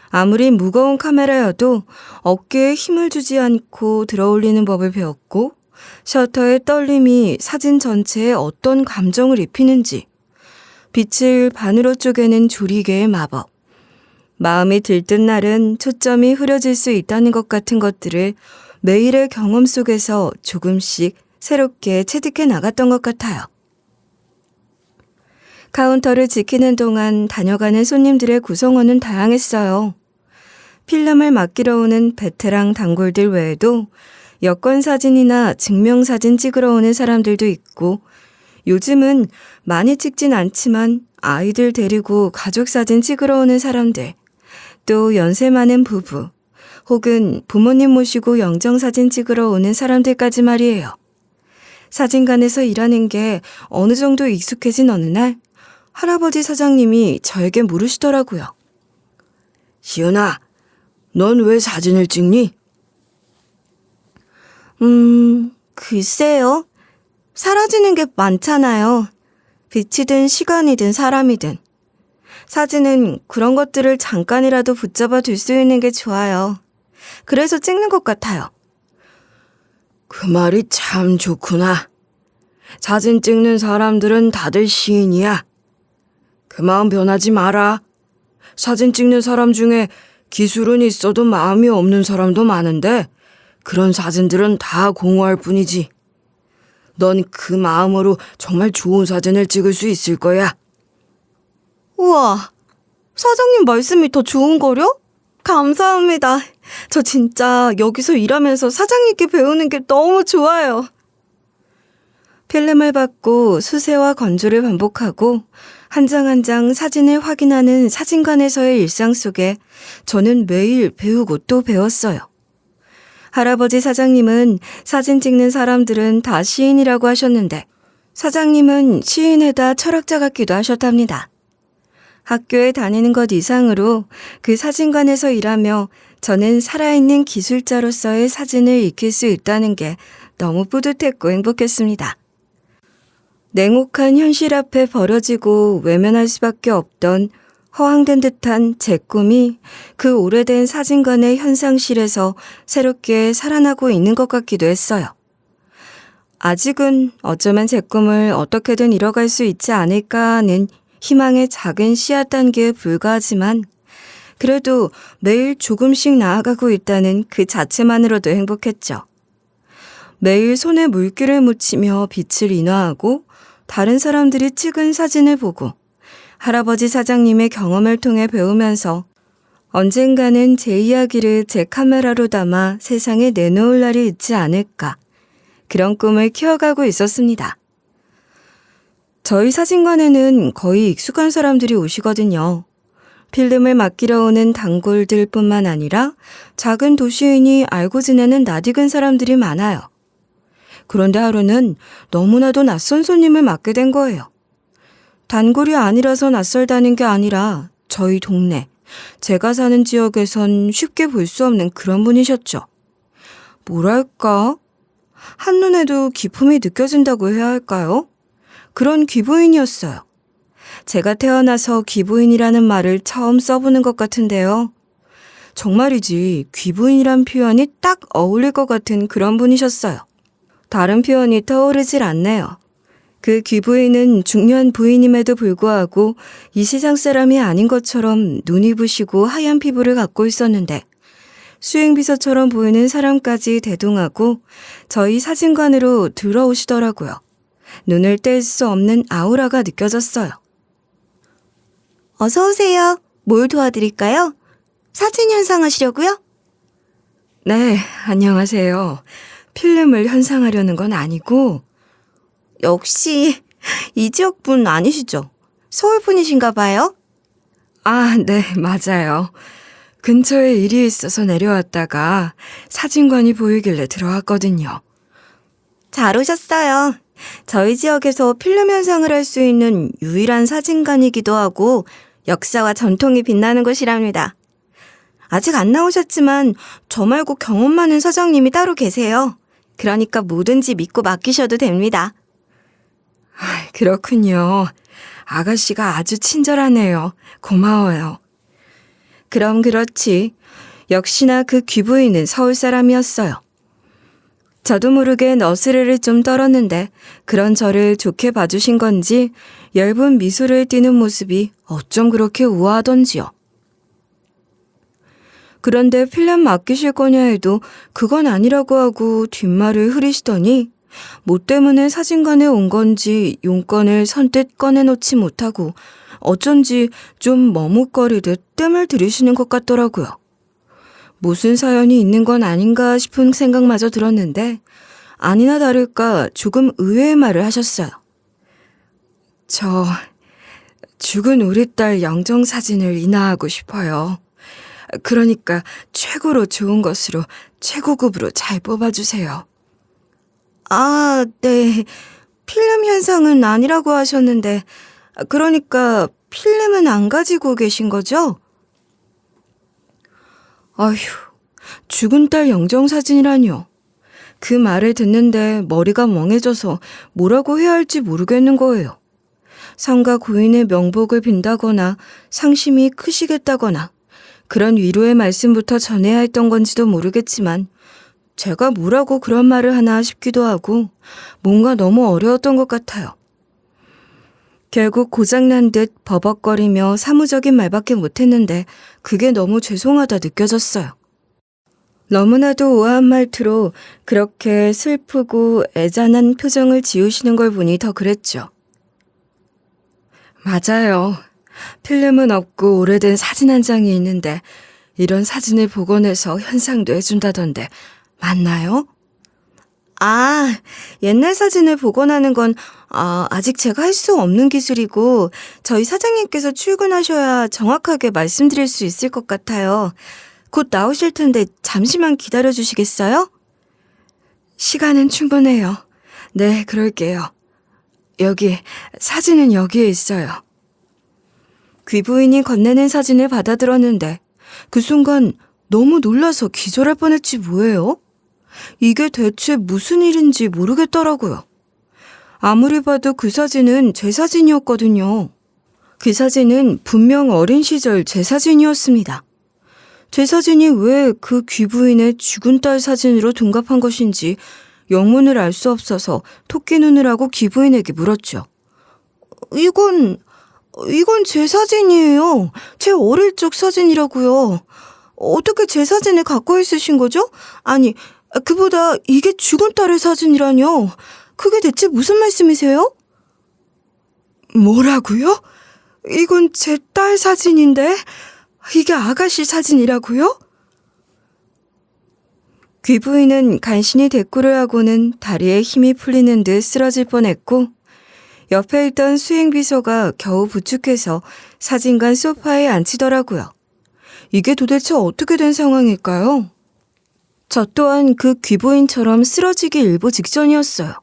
아무리 무거운 카메라여도 어깨에 힘을 주지 않고 들어올리는 법을 배웠고, 셔터의 떨림이 사진 전체에 어떤 감정을 입히는지, 빛을 반으로 쪼개는 조리개의 마법, 마음이 들뜬 날은 초점이 흐려질 수 있다는 것 같은 것들을 매일의 경험 속에서 조금씩 새롭게 체득해 나갔던 것 같아요. 카운터를 지키는 동안 다녀가는 손님들의 구성원은 다양했어요. 필름을 맡기러 오는 베테랑 단골들 외에도 여권 사진이나 증명사진 찍으러 오는 사람들도 있고, 요즘은 많이 찍진 않지만 아이들 데리고 가족사진 찍으러 오는 사람들, 또 연세 많은 부부, 혹은 부모님 모시고 영정사진 찍으러 오는 사람들까지 말이에요. 사진관에서 일하는 게 어느 정도 익숙해진 어느 날, 할아버지 사장님이 저에게 물으시더라고요. 시은아, 넌 왜 사진을 찍니? 글쎄요. 사라지는 게 많잖아요. 빛이든 시간이든 사람이든. 사진은 그런 것들을 잠깐이라도 붙잡아 둘 수 있는 게 좋아요. 그래서 찍는 것 같아요. 그 말이 참 좋구나. 사진 찍는 사람들은 다들 시인이야. 그 마음 변하지 마라. 사진 찍는 사람 중에 기술은 있어도 마음이 없는 사람도 많은데 그런 사진들은 다 공허할 뿐이지. 넌 그 마음으로 정말 좋은 사진을 찍을 수 있을 거야. 우와, 사장님 말씀이 더 좋은 거려? 감사합니다. 저 진짜 여기서 일하면서 사장님께 배우는 게 너무 좋아요. 필름을 받고 수세와 건조를 반복하고 한 장 한 장 사진을 확인하는 사진관에서의 일상 속에 저는 매일 배우고 또 배웠어요. 할아버지 사장님은 사진 찍는 사람들은 다 시인이라고 하셨는데, 사장님은 시인에다 철학자 같기도 하셨답니다. 학교에 다니는 것 이상으로 그 사진관에서 일하며 저는 살아있는 기술자로서의 사진을 익힐 수 있다는 게 너무 뿌듯했고 행복했습니다. 냉혹한 현실 앞에 버려지고 외면할 수밖에 없던 허황된 듯한 제 꿈이 그 오래된 사진관의 현상실에서 새롭게 살아나고 있는 것 같기도 했어요. 아직은 어쩌면 제 꿈을 어떻게든 이뤄갈 수 있지 않을까 하는 희망의 작은 씨앗 단계에 불과하지만, 그래도 매일 조금씩 나아가고 있다는 그 자체만으로도 행복했죠. 매일 손에 물기를 묻히며 빛을 인화하고 다른 사람들이 찍은 사진을 보고 할아버지 사장님의 경험을 통해 배우면서 언젠가는 제 이야기를 제 카메라로 담아 세상에 내놓을 날이 있지 않을까, 그런 꿈을 키워가고 있었습니다. 저희 사진관에는 거의 익숙한 사람들이 오시거든요. 필름을 맡기러 오는 단골들 뿐만 아니라 작은 도시인이 알고 지내는 낯익은 사람들이 많아요. 그런데 하루는 너무나도 낯선 손님을 맡게 된 거예요. 단골이 아니라서 낯설다는 게 아니라 저희 동네, 제가 사는 지역에선 쉽게 볼 수 없는 그런 분이셨죠. 뭐랄까? 한눈에도 기품이 느껴진다고 해야 할까요? 그런 귀부인이었어요. 제가 태어나서 귀부인이라는 말을 처음 써보는 것 같은데요. 정말이지 귀부인이란 표현이 딱 어울릴 것 같은 그런 분이셨어요. 다른 표현이 떠오르질 않네요. 그 귀부인은 중년 부인임에도 불구하고 이 세상 사람이 아닌 것처럼 눈이 부시고 하얀 피부를 갖고 있었는데, 수행비서처럼 보이는 사람까지 대동하고 저희 사진관으로 들어오시더라고요. 눈을 뗄 수 없는 아우라가 느껴졌어요. 어서 오세요. 뭘 도와드릴까요? 사진 현상하시려고요? 네, 안녕하세요. 필름을 현상하려는 건 아니고. 역시 이 지역 분 아니시죠? 서울 분이신가 봐요? 아, 네, 맞아요. 근처에 일이 있어서 내려왔다가 사진관이 보이길래 들어왔거든요. 잘 오셨어요. 저희 지역에서 필름 현상을 할 수 있는 유일한 사진관이기도 하고 역사와 전통이 빛나는 곳이랍니다. 아직 안 나오셨지만 저 말고 경험 많은 사장님이 따로 계세요. 그러니까 뭐든지 믿고 맡기셔도 됩니다. 그렇군요. 아가씨가 아주 친절하네요. 고마워요. 그럼 그렇지. 역시나 그 귀부인은 서울 사람이었어요. 저도 모르게 너스레를 좀 떨었는데 그런 저를 좋게 봐주신 건지 엷은 미소를 띠는 모습이 어쩜 그렇게 우아하던지요. 그런데 필름 맡기실 거냐 해도 그건 아니라고 하고 뒷말을 흐리시더니 뭐 때문에 사진관에 온 건지 용건을 선뜻 꺼내놓지 못하고 어쩐지 좀 머뭇거리듯 뜸을 들이시는 것 같더라고요. 무슨 사연이 있는 건 아닌가 싶은 생각마저 들었는데 아니나 다를까 조금 의외의 말을 하셨어요. 저 죽은 우리 딸 영정 사진을 인화하고 싶어요. 그러니까 최고로 좋은 것으로 최고급으로 잘 뽑아주세요. 아, 네. 필름 현상은 아니라고 하셨는데 그러니까 필름은 안 가지고 계신 거죠? 아휴, 죽은 딸 영정 사진이라뇨. 그 말을 듣는데 머리가 멍해져서 뭐라고 해야 할지 모르겠는 거예요. 상가 고인의 명복을 빈다거나 상심이 크시겠다거나 그런 위로의 말씀부터 전해야 했던 건지도 모르겠지만 제가 뭐라고 그런 말을 하나 싶기도 하고 뭔가 너무 어려웠던 것 같아요. 결국 고장난 듯 버벅거리며 사무적인 말밖에 못했는데 그게 너무 죄송하다 느껴졌어요. 너무나도 우아한 말투로 그렇게 슬프고 애잔한 표정을 지으시는 걸 보니 더 그랬죠. 맞아요. 필름은 없고 오래된 사진 한 장이 있는데 이런 사진을 복원해서 현상도 해준다던데 맞나요? 아, 옛날 사진을 복원하는 건 아직 제가 할 수 없는 기술이고 저희 사장님께서 출근하셔야 정확하게 말씀드릴 수 있을 것 같아요. 곧 나오실 텐데 잠시만 기다려 주시겠어요? 시간은 충분해요. 네, 그럴게요. 사진은 여기에 있어요. 귀부인이 건네는 사진을 받아들었는데 그 순간 너무 놀라서 기절할 뻔했지 뭐예요? 이게 대체 무슨 일인지 모르겠더라고요. 아무리 봐도 그 사진은 제 사진이었거든요. 그 사진은 분명 어린 시절 제 사진이었습니다. 제 사진이 왜 그 귀부인의 죽은 딸 사진으로 둔갑한 것인지 영문을 알 수 없어서 토끼 눈을 하고 귀부인에게 물었죠. 이건 제 사진이에요. 제 어릴 적 사진이라고요. 어떻게 제 사진을 갖고 있으신 거죠? 아니, 그보다 이게 죽은 딸의 사진이라뇨. 그게 대체 무슨 말씀이세요? 뭐라고요? 이건 제 딸 사진인데 이게 아가씨 사진이라고요? 귀부인은 간신히 대꾸를 하고는 다리에 힘이 풀리는 듯 쓰러질 뻔했고 옆에 있던 수행비서가 겨우 부축해서 사진관 소파에 앉히더라고요. 이게 도대체 어떻게 된 상황일까요? 저 또한 그 귀부인처럼 쓰러지기 일보 직전이었어요.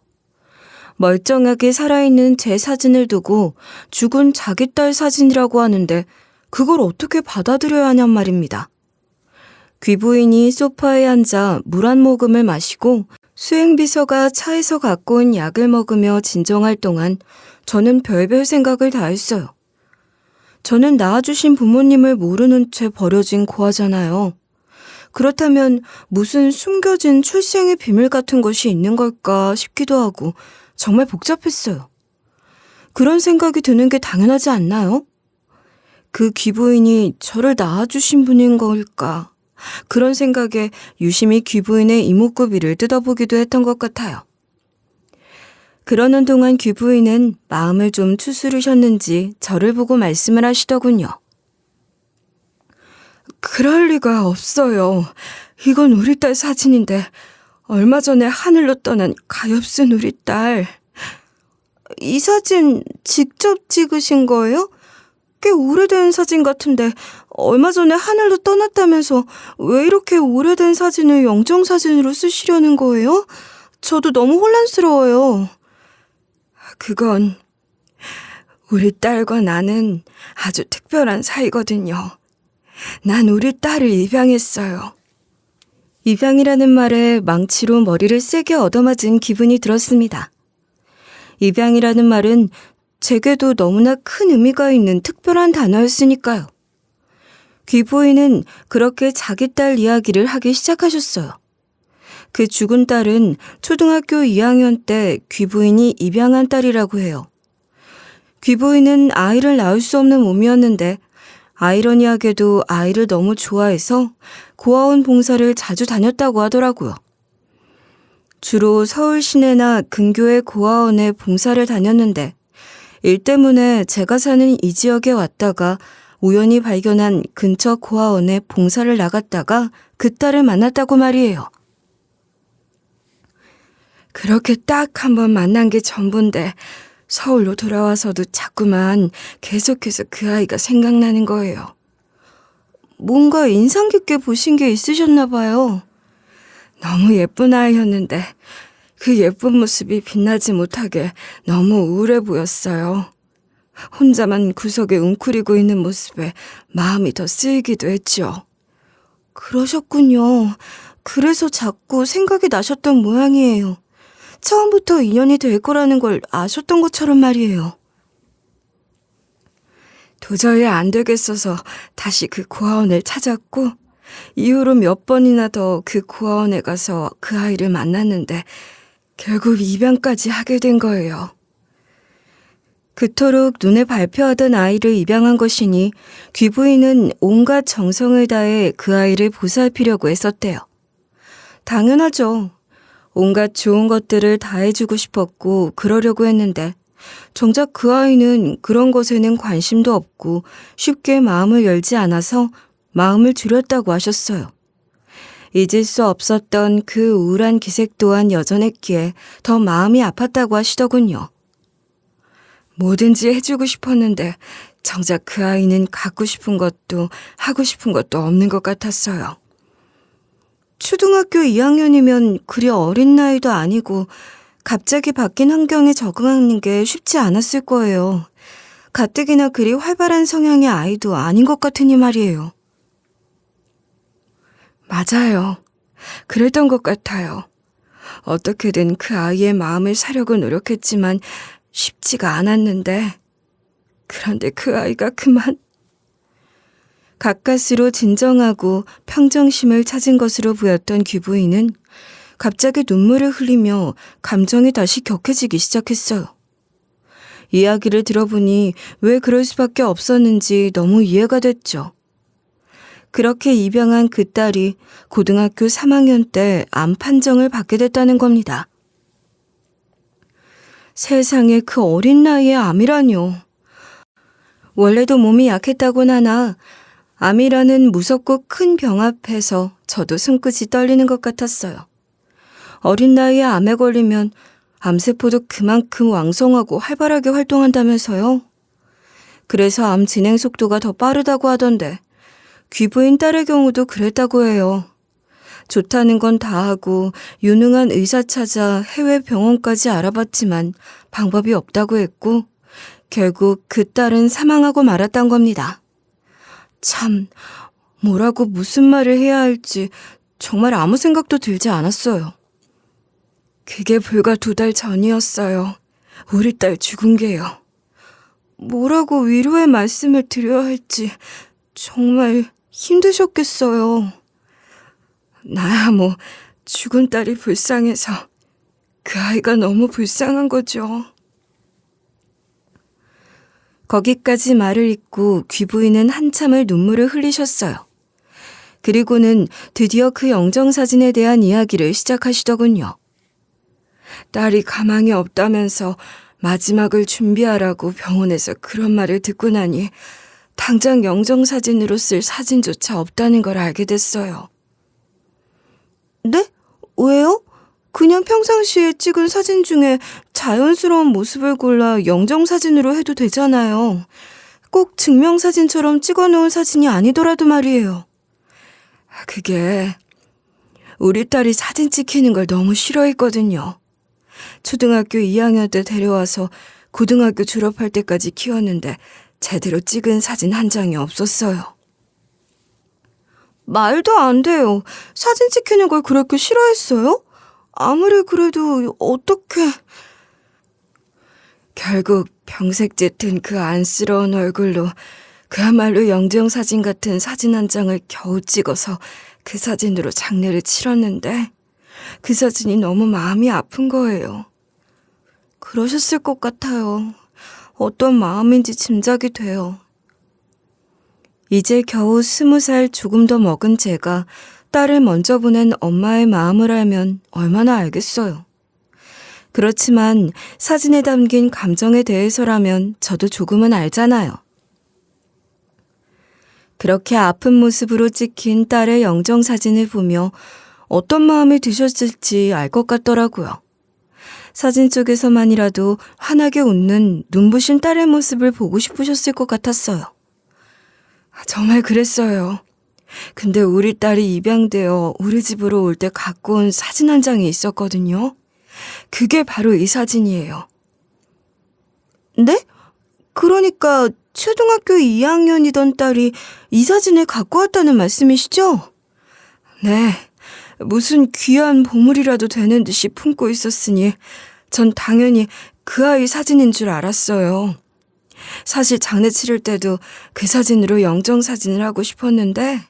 멀쩡하게 살아있는 제 사진을 두고 죽은 자기 딸 사진이라고 하는데 그걸 어떻게 받아들여야 하냔 말입니다. 귀부인이 소파에 앉아 물 한 모금을 마시고 수행비서가 차에서 갖고 온 약을 먹으며 진정할 동안 저는 별별 생각을 다 했어요. 저는 낳아주신 부모님을 모르는 채 버려진 고아잖아요. 그렇다면 무슨 숨겨진 출생의 비밀 같은 것이 있는 걸까 싶기도 하고 정말 복잡했어요. 그런 생각이 드는 게 당연하지 않나요? 그 귀부인이 저를 낳아주신 분인 걸까? 그런 생각에 유심히 귀부인의 이목구비를 뜯어보기도 했던 것 같아요. 그러는 동안 귀부인은 마음을 좀 추스르셨는지 저를 보고 말씀을 하시더군요. 그럴 리가 없어요. 이건 우리 딸 사진인데 얼마 전에 하늘로 떠난 가엾은 우리 딸. 이 사진 직접 찍으신 거예요? 꽤 오래된 사진 같은데 얼마 전에 하늘로 떠났다면서 왜 이렇게 오래된 사진을 영정사진으로 쓰시려는 거예요? 저도 너무 혼란스러워요. 그건 우리 딸과 나는 아주 특별한 사이거든요. 난 우리 딸을 입양했어요. 입양이라는 말에 망치로 머리를 세게 얻어맞은 기분이 들었습니다. 입양이라는 말은 제게도 너무나 큰 의미가 있는 특별한 단어였으니까요. 귀부인은 그렇게 자기 딸 이야기를 하기 시작하셨어요. 그 죽은 딸은 초등학교 2학년 때 귀부인이 입양한 딸이라고 해요. 귀부인은 아이를 낳을 수 없는 몸이었는데 아이러니하게도 아이를 너무 좋아해서 고아원 봉사를 자주 다녔다고 하더라고요. 주로 서울 시내나 근교의 고아원에 봉사를 다녔는데 일 때문에 제가 사는 이 지역에 왔다가 우연히 발견한 근처 고아원에 봉사를 나갔다가 그 딸을 만났다고 말이에요. 그렇게 딱 한 번 만난 게 전부인데 서울로 돌아와서도 자꾸만 계속해서 그 아이가 생각나는 거예요. 뭔가 인상 깊게 보신 게 있으셨나 봐요. 너무 예쁜 아이였는데 그 예쁜 모습이 빛나지 못하게 너무 우울해 보였어요. 혼자만 구석에 웅크리고 있는 모습에 마음이 더 쓰이기도 했죠. 그러셨군요. 그래서 자꾸 생각이 나셨던 모양이에요. 처음부터 인연이 될 거라는 걸 아셨던 것처럼 말이에요. 도저히 안 되겠어서 다시 그 고아원을 찾았고 이후로 몇 번이나 더 그 고아원에 가서 그 아이를 만났는데 결국 입양까지 하게 된 거예요. 그토록 눈에 밟혀하던 아이를 입양한 것이니 귀부인은 온갖 정성을 다해 그 아이를 보살피려고 했었대요. 당연하죠. 온갖 좋은 것들을 다 해주고 싶었고 그러려고 했는데 정작 그 아이는 그런 것에는 관심도 없고 쉽게 마음을 열지 않아서 마음을 줄였다고 하셨어요. 잊을 수 없었던 그 우울한 기색 또한 여전했기에 더 마음이 아팠다고 하시더군요. 뭐든지 해주고 싶었는데 정작 그 아이는 갖고 싶은 것도 하고 싶은 것도 없는 것 같았어요. 초등학교 2학년이면 그리 어린 나이도 아니고 갑자기 바뀐 환경에 적응하는 게 쉽지 않았을 거예요. 가뜩이나 그리 활발한 성향의 아이도 아닌 것 같으니 말이에요. 맞아요. 그랬던 것 같아요. 어떻게든 그 아이의 마음을 사려고 노력했지만 쉽지가 않았는데 그런데 그 아이가 그만 가까스로 진정하고 평정심을 찾은 것으로 보였던 귀부인은 갑자기 눈물을 흘리며 감정이 다시 격해지기 시작했어요. 이야기를 들어보니 왜 그럴 수밖에 없었는지 너무 이해가 됐죠. 그렇게 입양한 그 딸이 고등학교 3학년 때 암 판정을 받게 됐다는 겁니다. 세상에 그 어린 나이에 암이라뇨. 원래도 몸이 약했다곤 하나 암이라는 무섭고 큰 병 앞에서 저도 손끝이 떨리는 것 같았어요. 어린 나이에 암에 걸리면 암세포도 그만큼 왕성하고 활발하게 활동한다면서요. 그래서 암 진행 속도가 더 빠르다고 하던데 귀부인 딸의 경우도 그랬다고 해요. 좋다는 건 다 하고 유능한 의사 찾아 해외 병원까지 알아봤지만 방법이 없다고 했고 결국 그 딸은 사망하고 말았단 겁니다. 참, 뭐라고 무슨 말을 해야 할지 정말 아무 생각도 들지 않았어요. 그게 불과 2달 전이었어요. 우리 딸 죽은 게요. 뭐라고 위로의 말씀을 드려야 할지 정말 힘드셨겠어요. 나야 뭐 죽은 딸이 불쌍해서 그 아이가 너무 불쌍한 거죠. 거기까지 말을 잇고 귀부인은 한참을 눈물을 흘리셨어요. 그리고는 드디어 그 영정사진에 대한 이야기를 시작하시더군요. 딸이 가망이 없다면서 마지막을 준비하라고 병원에서 그런 말을 듣고 나니 당장 영정사진으로 쓸 사진조차 없다는 걸 알게 됐어요. 네? 왜요? 그냥 평상시에 찍은 사진 중에 자연스러운 모습을 골라 영정사진으로 해도 되잖아요. 꼭 증명사진처럼 찍어놓은 사진이 아니더라도 말이에요. 그게 우리 딸이 사진 찍히는 걸 너무 싫어했거든요. 초등학교 2학년 때 데려와서 고등학교 졸업할 때까지 키웠는데 제대로 찍은 사진 한 장이 없었어요. 말도 안 돼요. 사진 찍히는 걸 그렇게 싫어했어요? 아무리 그래도 어떻게... 결국 병색 짙은 그 안쓰러운 얼굴로 그야말로 영정사진 같은 사진 한 장을 겨우 찍어서 그 사진으로 장례를 치렀는데 그 사진이 너무 마음이 아픈 거예요. 그러셨을 것 같아요. 어떤 마음인지 짐작이 돼요. 이제 겨우 20살 조금 더 먹은 제가 딸을 먼저 보낸 엄마의 마음을 알면 얼마나 알겠어요. 그렇지만 사진에 담긴 감정에 대해서라면 저도 조금은 알잖아요. 그렇게 아픈 모습으로 찍힌 딸의 영정사진을 보며 어떤 마음이 드셨을지 알 것 같더라고요. 사진 속에서만이라도 환하게 웃는 눈부신 딸의 모습을 보고 싶으셨을 것 같았어요. 정말 그랬어요. 근데 우리 딸이 입양되어 우리 집으로 올 때 갖고 온 사진 한 장이 있었거든요. 그게 바로 이 사진이에요. 네? 그러니까 초등학교 2학년이던 딸이 이 사진을 갖고 왔다는 말씀이시죠? 네, 무슨 귀한 보물이라도 되는 듯이 품고 있었으니 전 당연히 그 아이 사진인 줄 알았어요. 사실 장례 치를 때도 그 사진으로 영정사진을 하고 싶었는데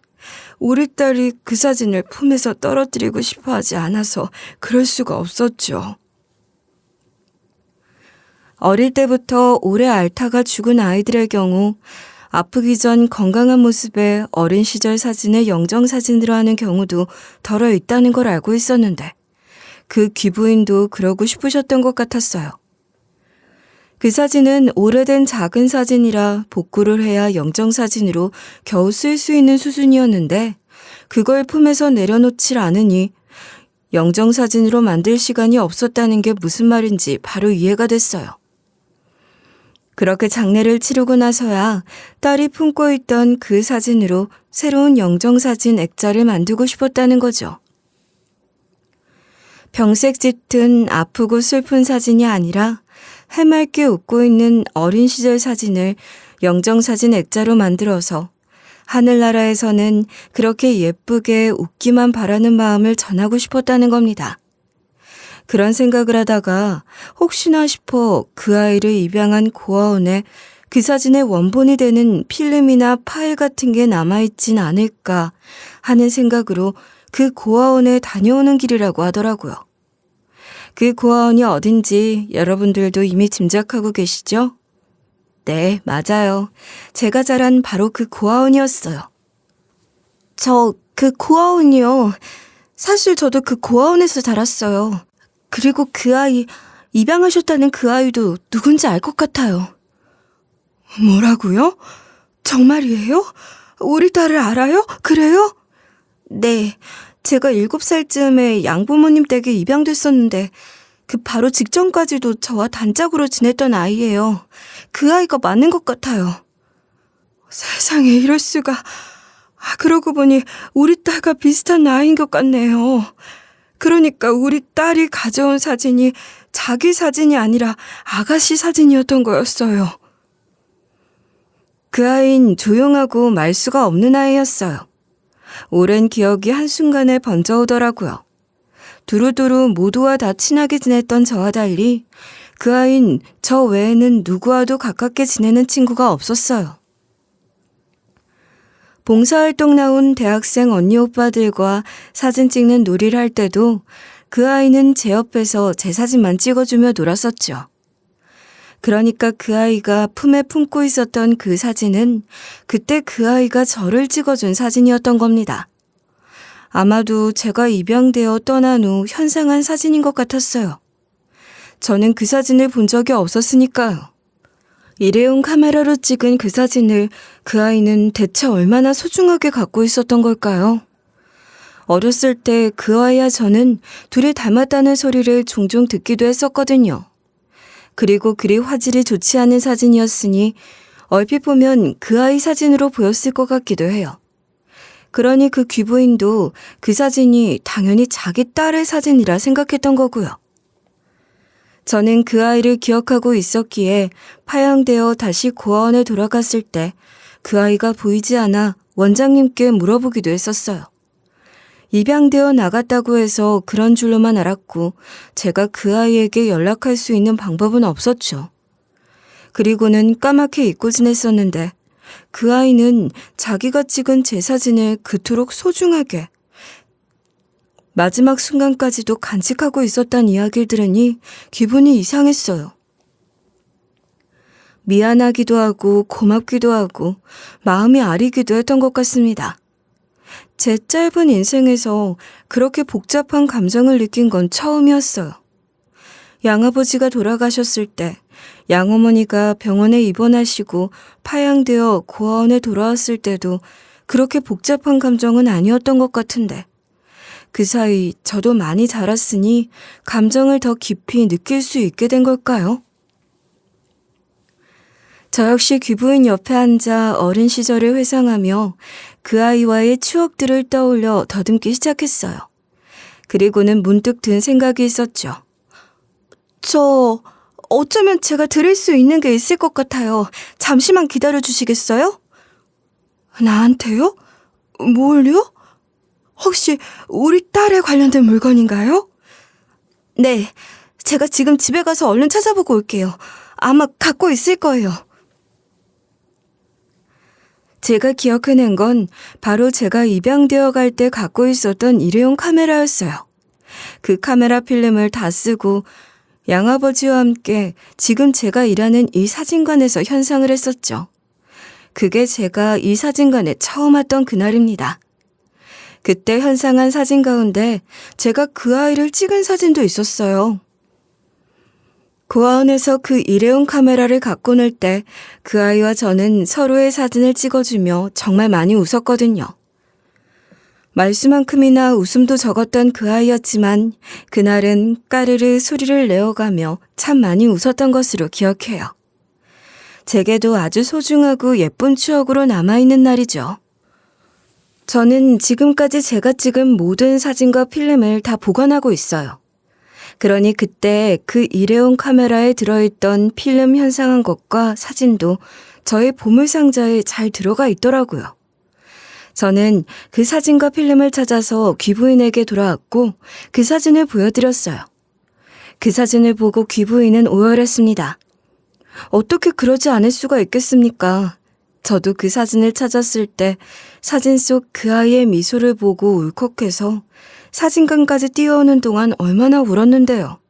우리 딸이 그 사진을 품에서 떨어뜨리고 싶어 하지 않아서 그럴 수가 없었죠. 어릴 때부터 오래 앓다가 죽은 아이들의 경우 아프기 전 건강한 모습의 어린 시절 사진을 영정사진으로 하는 경우도 덜어 있다는 걸 알고 있었는데 그 귀부인도 그러고 싶으셨던 것 같았어요. 그 사진은 오래된 작은 사진이라 복구를 해야 영정사진으로 겨우 쓸 수 있는 수준이었는데 그걸 품에서 내려놓질 않으니 영정사진으로 만들 시간이 없었다는 게 무슨 말인지 바로 이해가 됐어요. 그렇게 장례를 치르고 나서야 딸이 품고 있던 그 사진으로 새로운 영정사진 액자를 만들고 싶었다는 거죠. 병색 짙은 아프고 슬픈 사진이 아니라 해맑게 웃고 있는 어린 시절 사진을 영정사진 액자로 만들어서 하늘나라에서는 그렇게 예쁘게 웃기만 바라는 마음을 전하고 싶었다는 겁니다. 그런 생각을 하다가 혹시나 싶어 그 아이를 입양한 고아원에 그 사진의 원본이 되는 필름이나 파일 같은 게 남아있진 않을까 하는 생각으로 그 고아원에 다녀오는 길이라고 하더라고요. 그 고아원이 어딘지 여러분들도 이미 짐작하고 계시죠? 네, 맞아요. 제가 자란 바로 그 고아원이었어요. 저 그 고아원이요. 사실 저도 그 고아원에서 자랐어요. 그리고 그 아이, 입양하셨다는 그 아이도 누군지 알 것 같아요. 뭐라고요? 정말이에요? 우리 딸을 알아요? 그래요? 네, 제가 7살쯤에 양부모님 댁에 입양됐었는데 그 바로 직전까지도 저와 단짝으로 지냈던 아이예요. 그 아이가 맞는 것 같아요. 세상에 이럴 수가. 그러고 보니 우리 딸과 비슷한 나이인 것 같네요. 그러니까 우리 딸이 가져온 사진이 자기 사진이 아니라 아가씨 사진이었던 거였어요. 그 아이는 조용하고 말수가 없는 아이였어요. 오랜 기억이 한순간에 번져오더라고요. 두루두루 모두와 다 친하게 지냈던 저와 달리 그 아이는 저 외에는 누구와도 가깝게 지내는 친구가 없었어요. 봉사활동 나온 대학생 언니 오빠들과 사진 찍는 놀이를 할 때도 그 아이는 제 옆에서 제 사진만 찍어주며 놀았었죠. 그러니까 그 아이가 품에 품고 있었던 그 사진은 그때 그 아이가 저를 찍어준 사진이었던 겁니다. 아마도 제가 입양되어 떠난 후 현상한 사진인 것 같았어요. 저는 그 사진을 본 적이 없었으니까요. 일회용 카메라로 찍은 그 사진을 그 아이는 대체 얼마나 소중하게 갖고 있었던 걸까요? 어렸을 때 그 아이와 저는 둘이 닮았다는 소리를 종종 듣기도 했었거든요. 그리고 그리 화질이 좋지 않은 사진이었으니 얼핏 보면 그 아이 사진으로 보였을 것 같기도 해요. 그러니 그 귀부인도 그 사진이 당연히 자기 딸의 사진이라 생각했던 거고요. 저는 그 아이를 기억하고 있었기에 파양되어 다시 고아원에 돌아갔을 때 그 아이가 보이지 않아 원장님께 물어보기도 했었어요. 입양되어 나갔다고 해서 그런 줄로만 알았고 제가 그 아이에게 연락할 수 있는 방법은 없었죠. 그리고는 까맣게 잊고 지냈었는데 그 아이는 자기가 찍은 제 사진을 그토록 소중하게 마지막 순간까지도 간직하고 있었다는 이야기를 들으니 기분이 이상했어요. 미안하기도 하고 고맙기도 하고 마음이 아리기도 했던 것 같습니다. 제 짧은 인생에서 그렇게 복잡한 감정을 느낀 건 처음이었어요. 양아버지가 돌아가셨을 때 양어머니가 병원에 입원하시고 파양되어 고아원에 돌아왔을 때도 그렇게 복잡한 감정은 아니었던 것 같은데 그 사이 저도 많이 자랐으니 감정을 더 깊이 느낄 수 있게 된 걸까요? 저 역시 귀부인 옆에 앉아 어린 시절을 회상하며 그 아이와의 추억들을 떠올려 더듬기 시작했어요. 그리고는 문득 든 생각이 있었죠. 어쩌면 제가 드릴 수 있는 게 있을 것 같아요. 잠시만 기다려 주시겠어요? 나한테요? 뭘요? 혹시 우리 딸에 관련된 물건인가요? 네, 제가 지금 집에 가서 얼른 찾아보고 올게요. 아마 갖고 있을 거예요. 제가 기억해낸 건 바로 제가 입양되어 갈 때 갖고 있었던 일회용 카메라였어요. 그 카메라 필름을 다 쓰고 양아버지와 함께 지금 제가 일하는 이 사진관에서 현상을 했었죠. 그게 제가 이 사진관에 처음 왔던 그날입니다. 그때 현상한 사진 가운데 제가 그 아이를 찍은 사진도 있었어요. 고아원에서 그 일회용 카메라를 갖고 놀 때 그 아이와 저는 서로의 사진을 찍어주며 정말 많이 웃었거든요. 말수만큼이나 웃음도 적었던 그 아이였지만 그날은 까르르 소리를 내어가며 참 많이 웃었던 것으로 기억해요. 제게도 아주 소중하고 예쁜 추억으로 남아있는 날이죠. 저는 지금까지 제가 찍은 모든 사진과 필름을 다 보관하고 있어요. 그러니 그때 그 일회용 카메라에 들어있던 필름 현상한 것과 사진도 저의 보물상자에 잘 들어가 있더라고요. 저는 그 사진과 필름을 찾아서 귀부인에게 돌아왔고 그 사진을 보여드렸어요. 그 사진을 보고 귀부인은 오열했습니다. 어떻게 그러지 않을 수가 있겠습니까? 저도 그 사진을 찾았을 때 사진 속 그 아이의 미소를 보고 울컥해서 사진관까지 뛰어오는 동안 얼마나 울었는데요.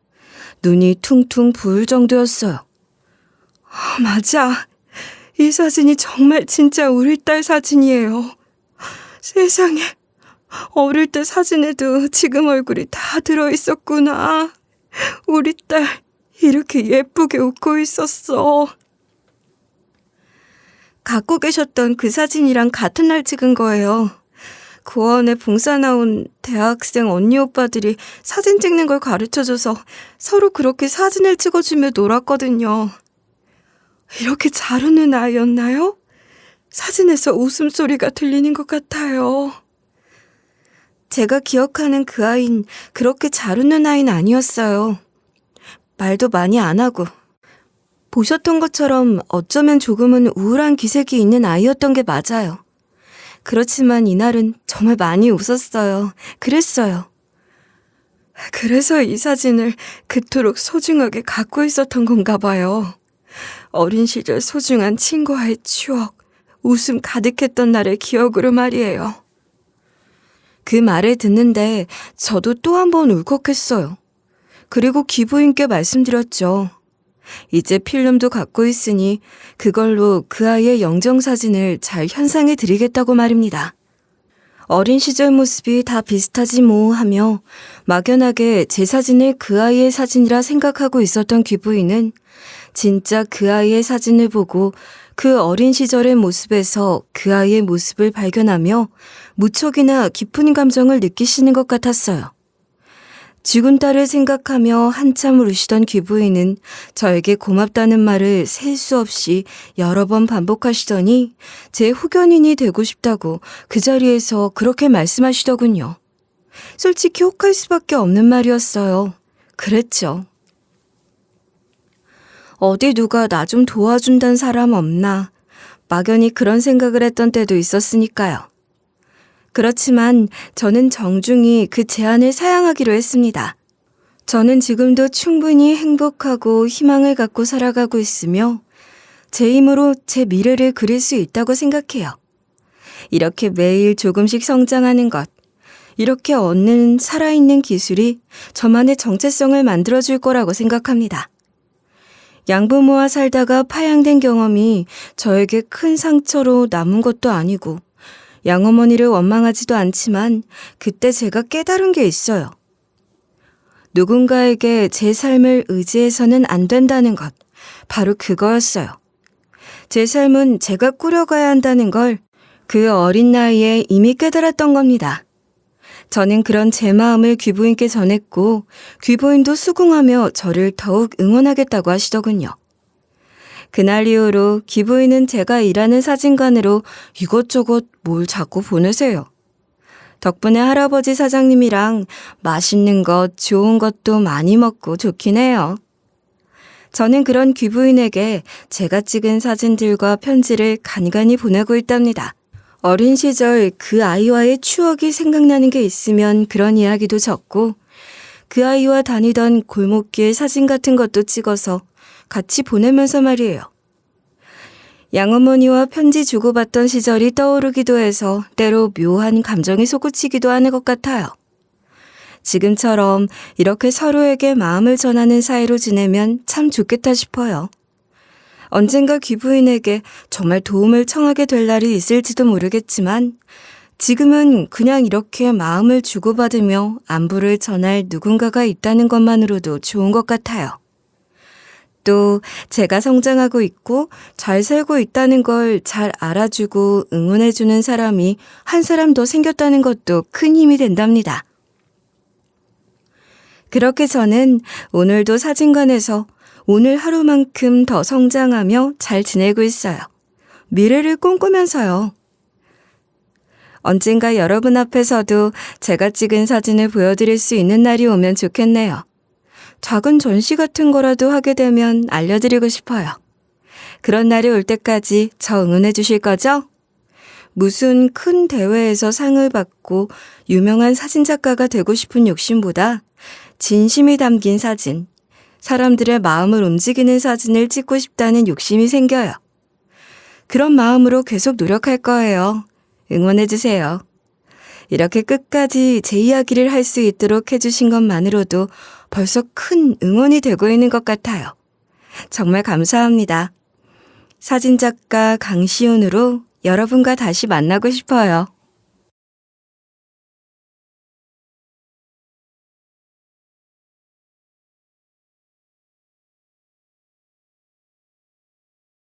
눈이 퉁퉁 부을 정도였어요. 맞아. 이 사진이 정말 진짜 우리 딸 사진이에요. 세상에, 어릴 때 사진에도 지금 얼굴이 다 들어있었구나. 우리 딸 이렇게 예쁘게 웃고 있었어. 갖고 계셨던 그 사진이랑 같은 날 찍은 거예요. 고아원에 봉사 나온 대학생 언니 오빠들이 사진 찍는 걸 가르쳐줘서 서로 그렇게 사진을 찍어주며 놀았거든요. 이렇게 잘 웃는 아이였나요? 사진에서 웃음소리가 들리는 것 같아요. 제가 기억하는 그 아이는 그렇게 잘 웃는 아이는 아니었어요. 말도 많이 안 하고. 보셨던 것처럼 어쩌면 조금은 우울한 기색이 있는 아이였던 게 맞아요. 그렇지만 이날은 정말 많이 웃었어요. 그랬어요. 그래서 이 사진을 그토록 소중하게 갖고 있었던 건가 봐요. 어린 시절 소중한 친구와의 추억, 웃음 가득했던 날의 기억으로 말이에요. 그 말을 듣는데 저도 또 한 번 울컥했어요. 그리고 귀부인께 말씀드렸죠. 이제 필름도 갖고 있으니 그걸로 그 아이의 영정사진을 잘 현상해 드리겠다고 말입니다. 어린 시절 모습이 다 비슷하지 뭐 하며 막연하게 제 사진을 그 아이의 사진이라 생각하고 있었던 귀부인은 진짜 그 아이의 사진을 보고 그 어린 시절의 모습에서 그 아이의 모습을 발견하며 무척이나 깊은 감정을 느끼시는 것 같았어요. 죽은 딸을 생각하며 한참 우시던 귀부인은 저에게 고맙다는 말을 셀 수 없이 여러 번 반복하시더니 제 후견인이 되고 싶다고 그 자리에서 그렇게 말씀하시더군요. 솔직히 혹할 수밖에 없는 말이었어요. 그랬죠. 어디 누가 나 좀 도와준다는 사람 없나. 막연히 그런 생각을 했던 때도 있었으니까요. 그렇지만 저는 정중히 그 제안을 사양하기로 했습니다. 저는 지금도 충분히 행복하고 희망을 갖고 살아가고 있으며 제 힘으로 제 미래를 그릴 수 있다고 생각해요. 이렇게 매일 조금씩 성장하는 것, 이렇게 얻는 살아있는 기술이 저만의 정체성을 만들어줄 거라고 생각합니다. 양부모와 살다가 파양된 경험이 저에게 큰 상처로 남은 것도 아니고 양어머니를 원망하지도 않지만 그때 제가 깨달은 게 있어요. 누군가에게 제 삶을 의지해서는 안 된다는 것, 바로 그거였어요. 제 삶은 제가 꾸려가야 한다는 걸 그 어린 나이에 이미 깨달았던 겁니다. 저는 그런 제 마음을 귀부인께 전했고 귀부인도 수긍하며 저를 더욱 응원하겠다고 하시더군요. 그날 이후로 귀부인은 제가 일하는 사진관으로 이것저것 뭘 자꾸 보내세요. 덕분에 할아버지 사장님이랑 맛있는 것, 좋은 것도 많이 먹고 좋긴 해요. 저는 그런 귀부인에게 제가 찍은 사진들과 편지를 간간히 보내고 있답니다. 어린 시절 그 아이와의 추억이 생각나는 게 있으면 그런 이야기도 적고 그 아이와 다니던 골목길 사진 같은 것도 찍어서 같이 보내면서 말이에요. 양어머니와 편지 주고받던 시절이 떠오르기도 해서 때로 묘한 감정이 솟구치기도 하는 것 같아요. 지금처럼 이렇게 서로에게 마음을 전하는 사이로 지내면 참 좋겠다 싶어요. 언젠가 귀부인에게 정말 도움을 청하게 될 날이 있을지도 모르겠지만 지금은 그냥 이렇게 마음을 주고받으며 안부를 전할 누군가가 있다는 것만으로도 좋은 것 같아요. 또 제가 성장하고 있고 잘 살고 있다는 걸 잘 알아주고 응원해주는 사람이 한 사람 더 생겼다는 것도 큰 힘이 된답니다. 그렇게 저는 오늘도 사진관에서 오늘 하루만큼 더 성장하며 잘 지내고 있어요. 미래를 꿈꾸면서요. 언젠가 여러분 앞에서도 제가 찍은 사진을 보여드릴 수 있는 날이 오면 좋겠네요. 작은 전시 같은 거라도 하게 되면 알려드리고 싶어요. 그런 날이 올 때까지 저 응원해 주실 거죠? 무슨 큰 대회에서 상을 받고 유명한 사진작가가 되고 싶은 욕심보다 진심이 담긴 사진, 사람들의 마음을 움직이는 사진을 찍고 싶다는 욕심이 생겨요. 그런 마음으로 계속 노력할 거예요. 응원해 주세요. 이렇게 끝까지 제 이야기를 할 수 있도록 해주신 것만으로도 벌써 큰 응원이 되고 있는 것 같아요. 정말 감사합니다. 사진작가 강시훈으로 여러분과 다시 만나고 싶어요.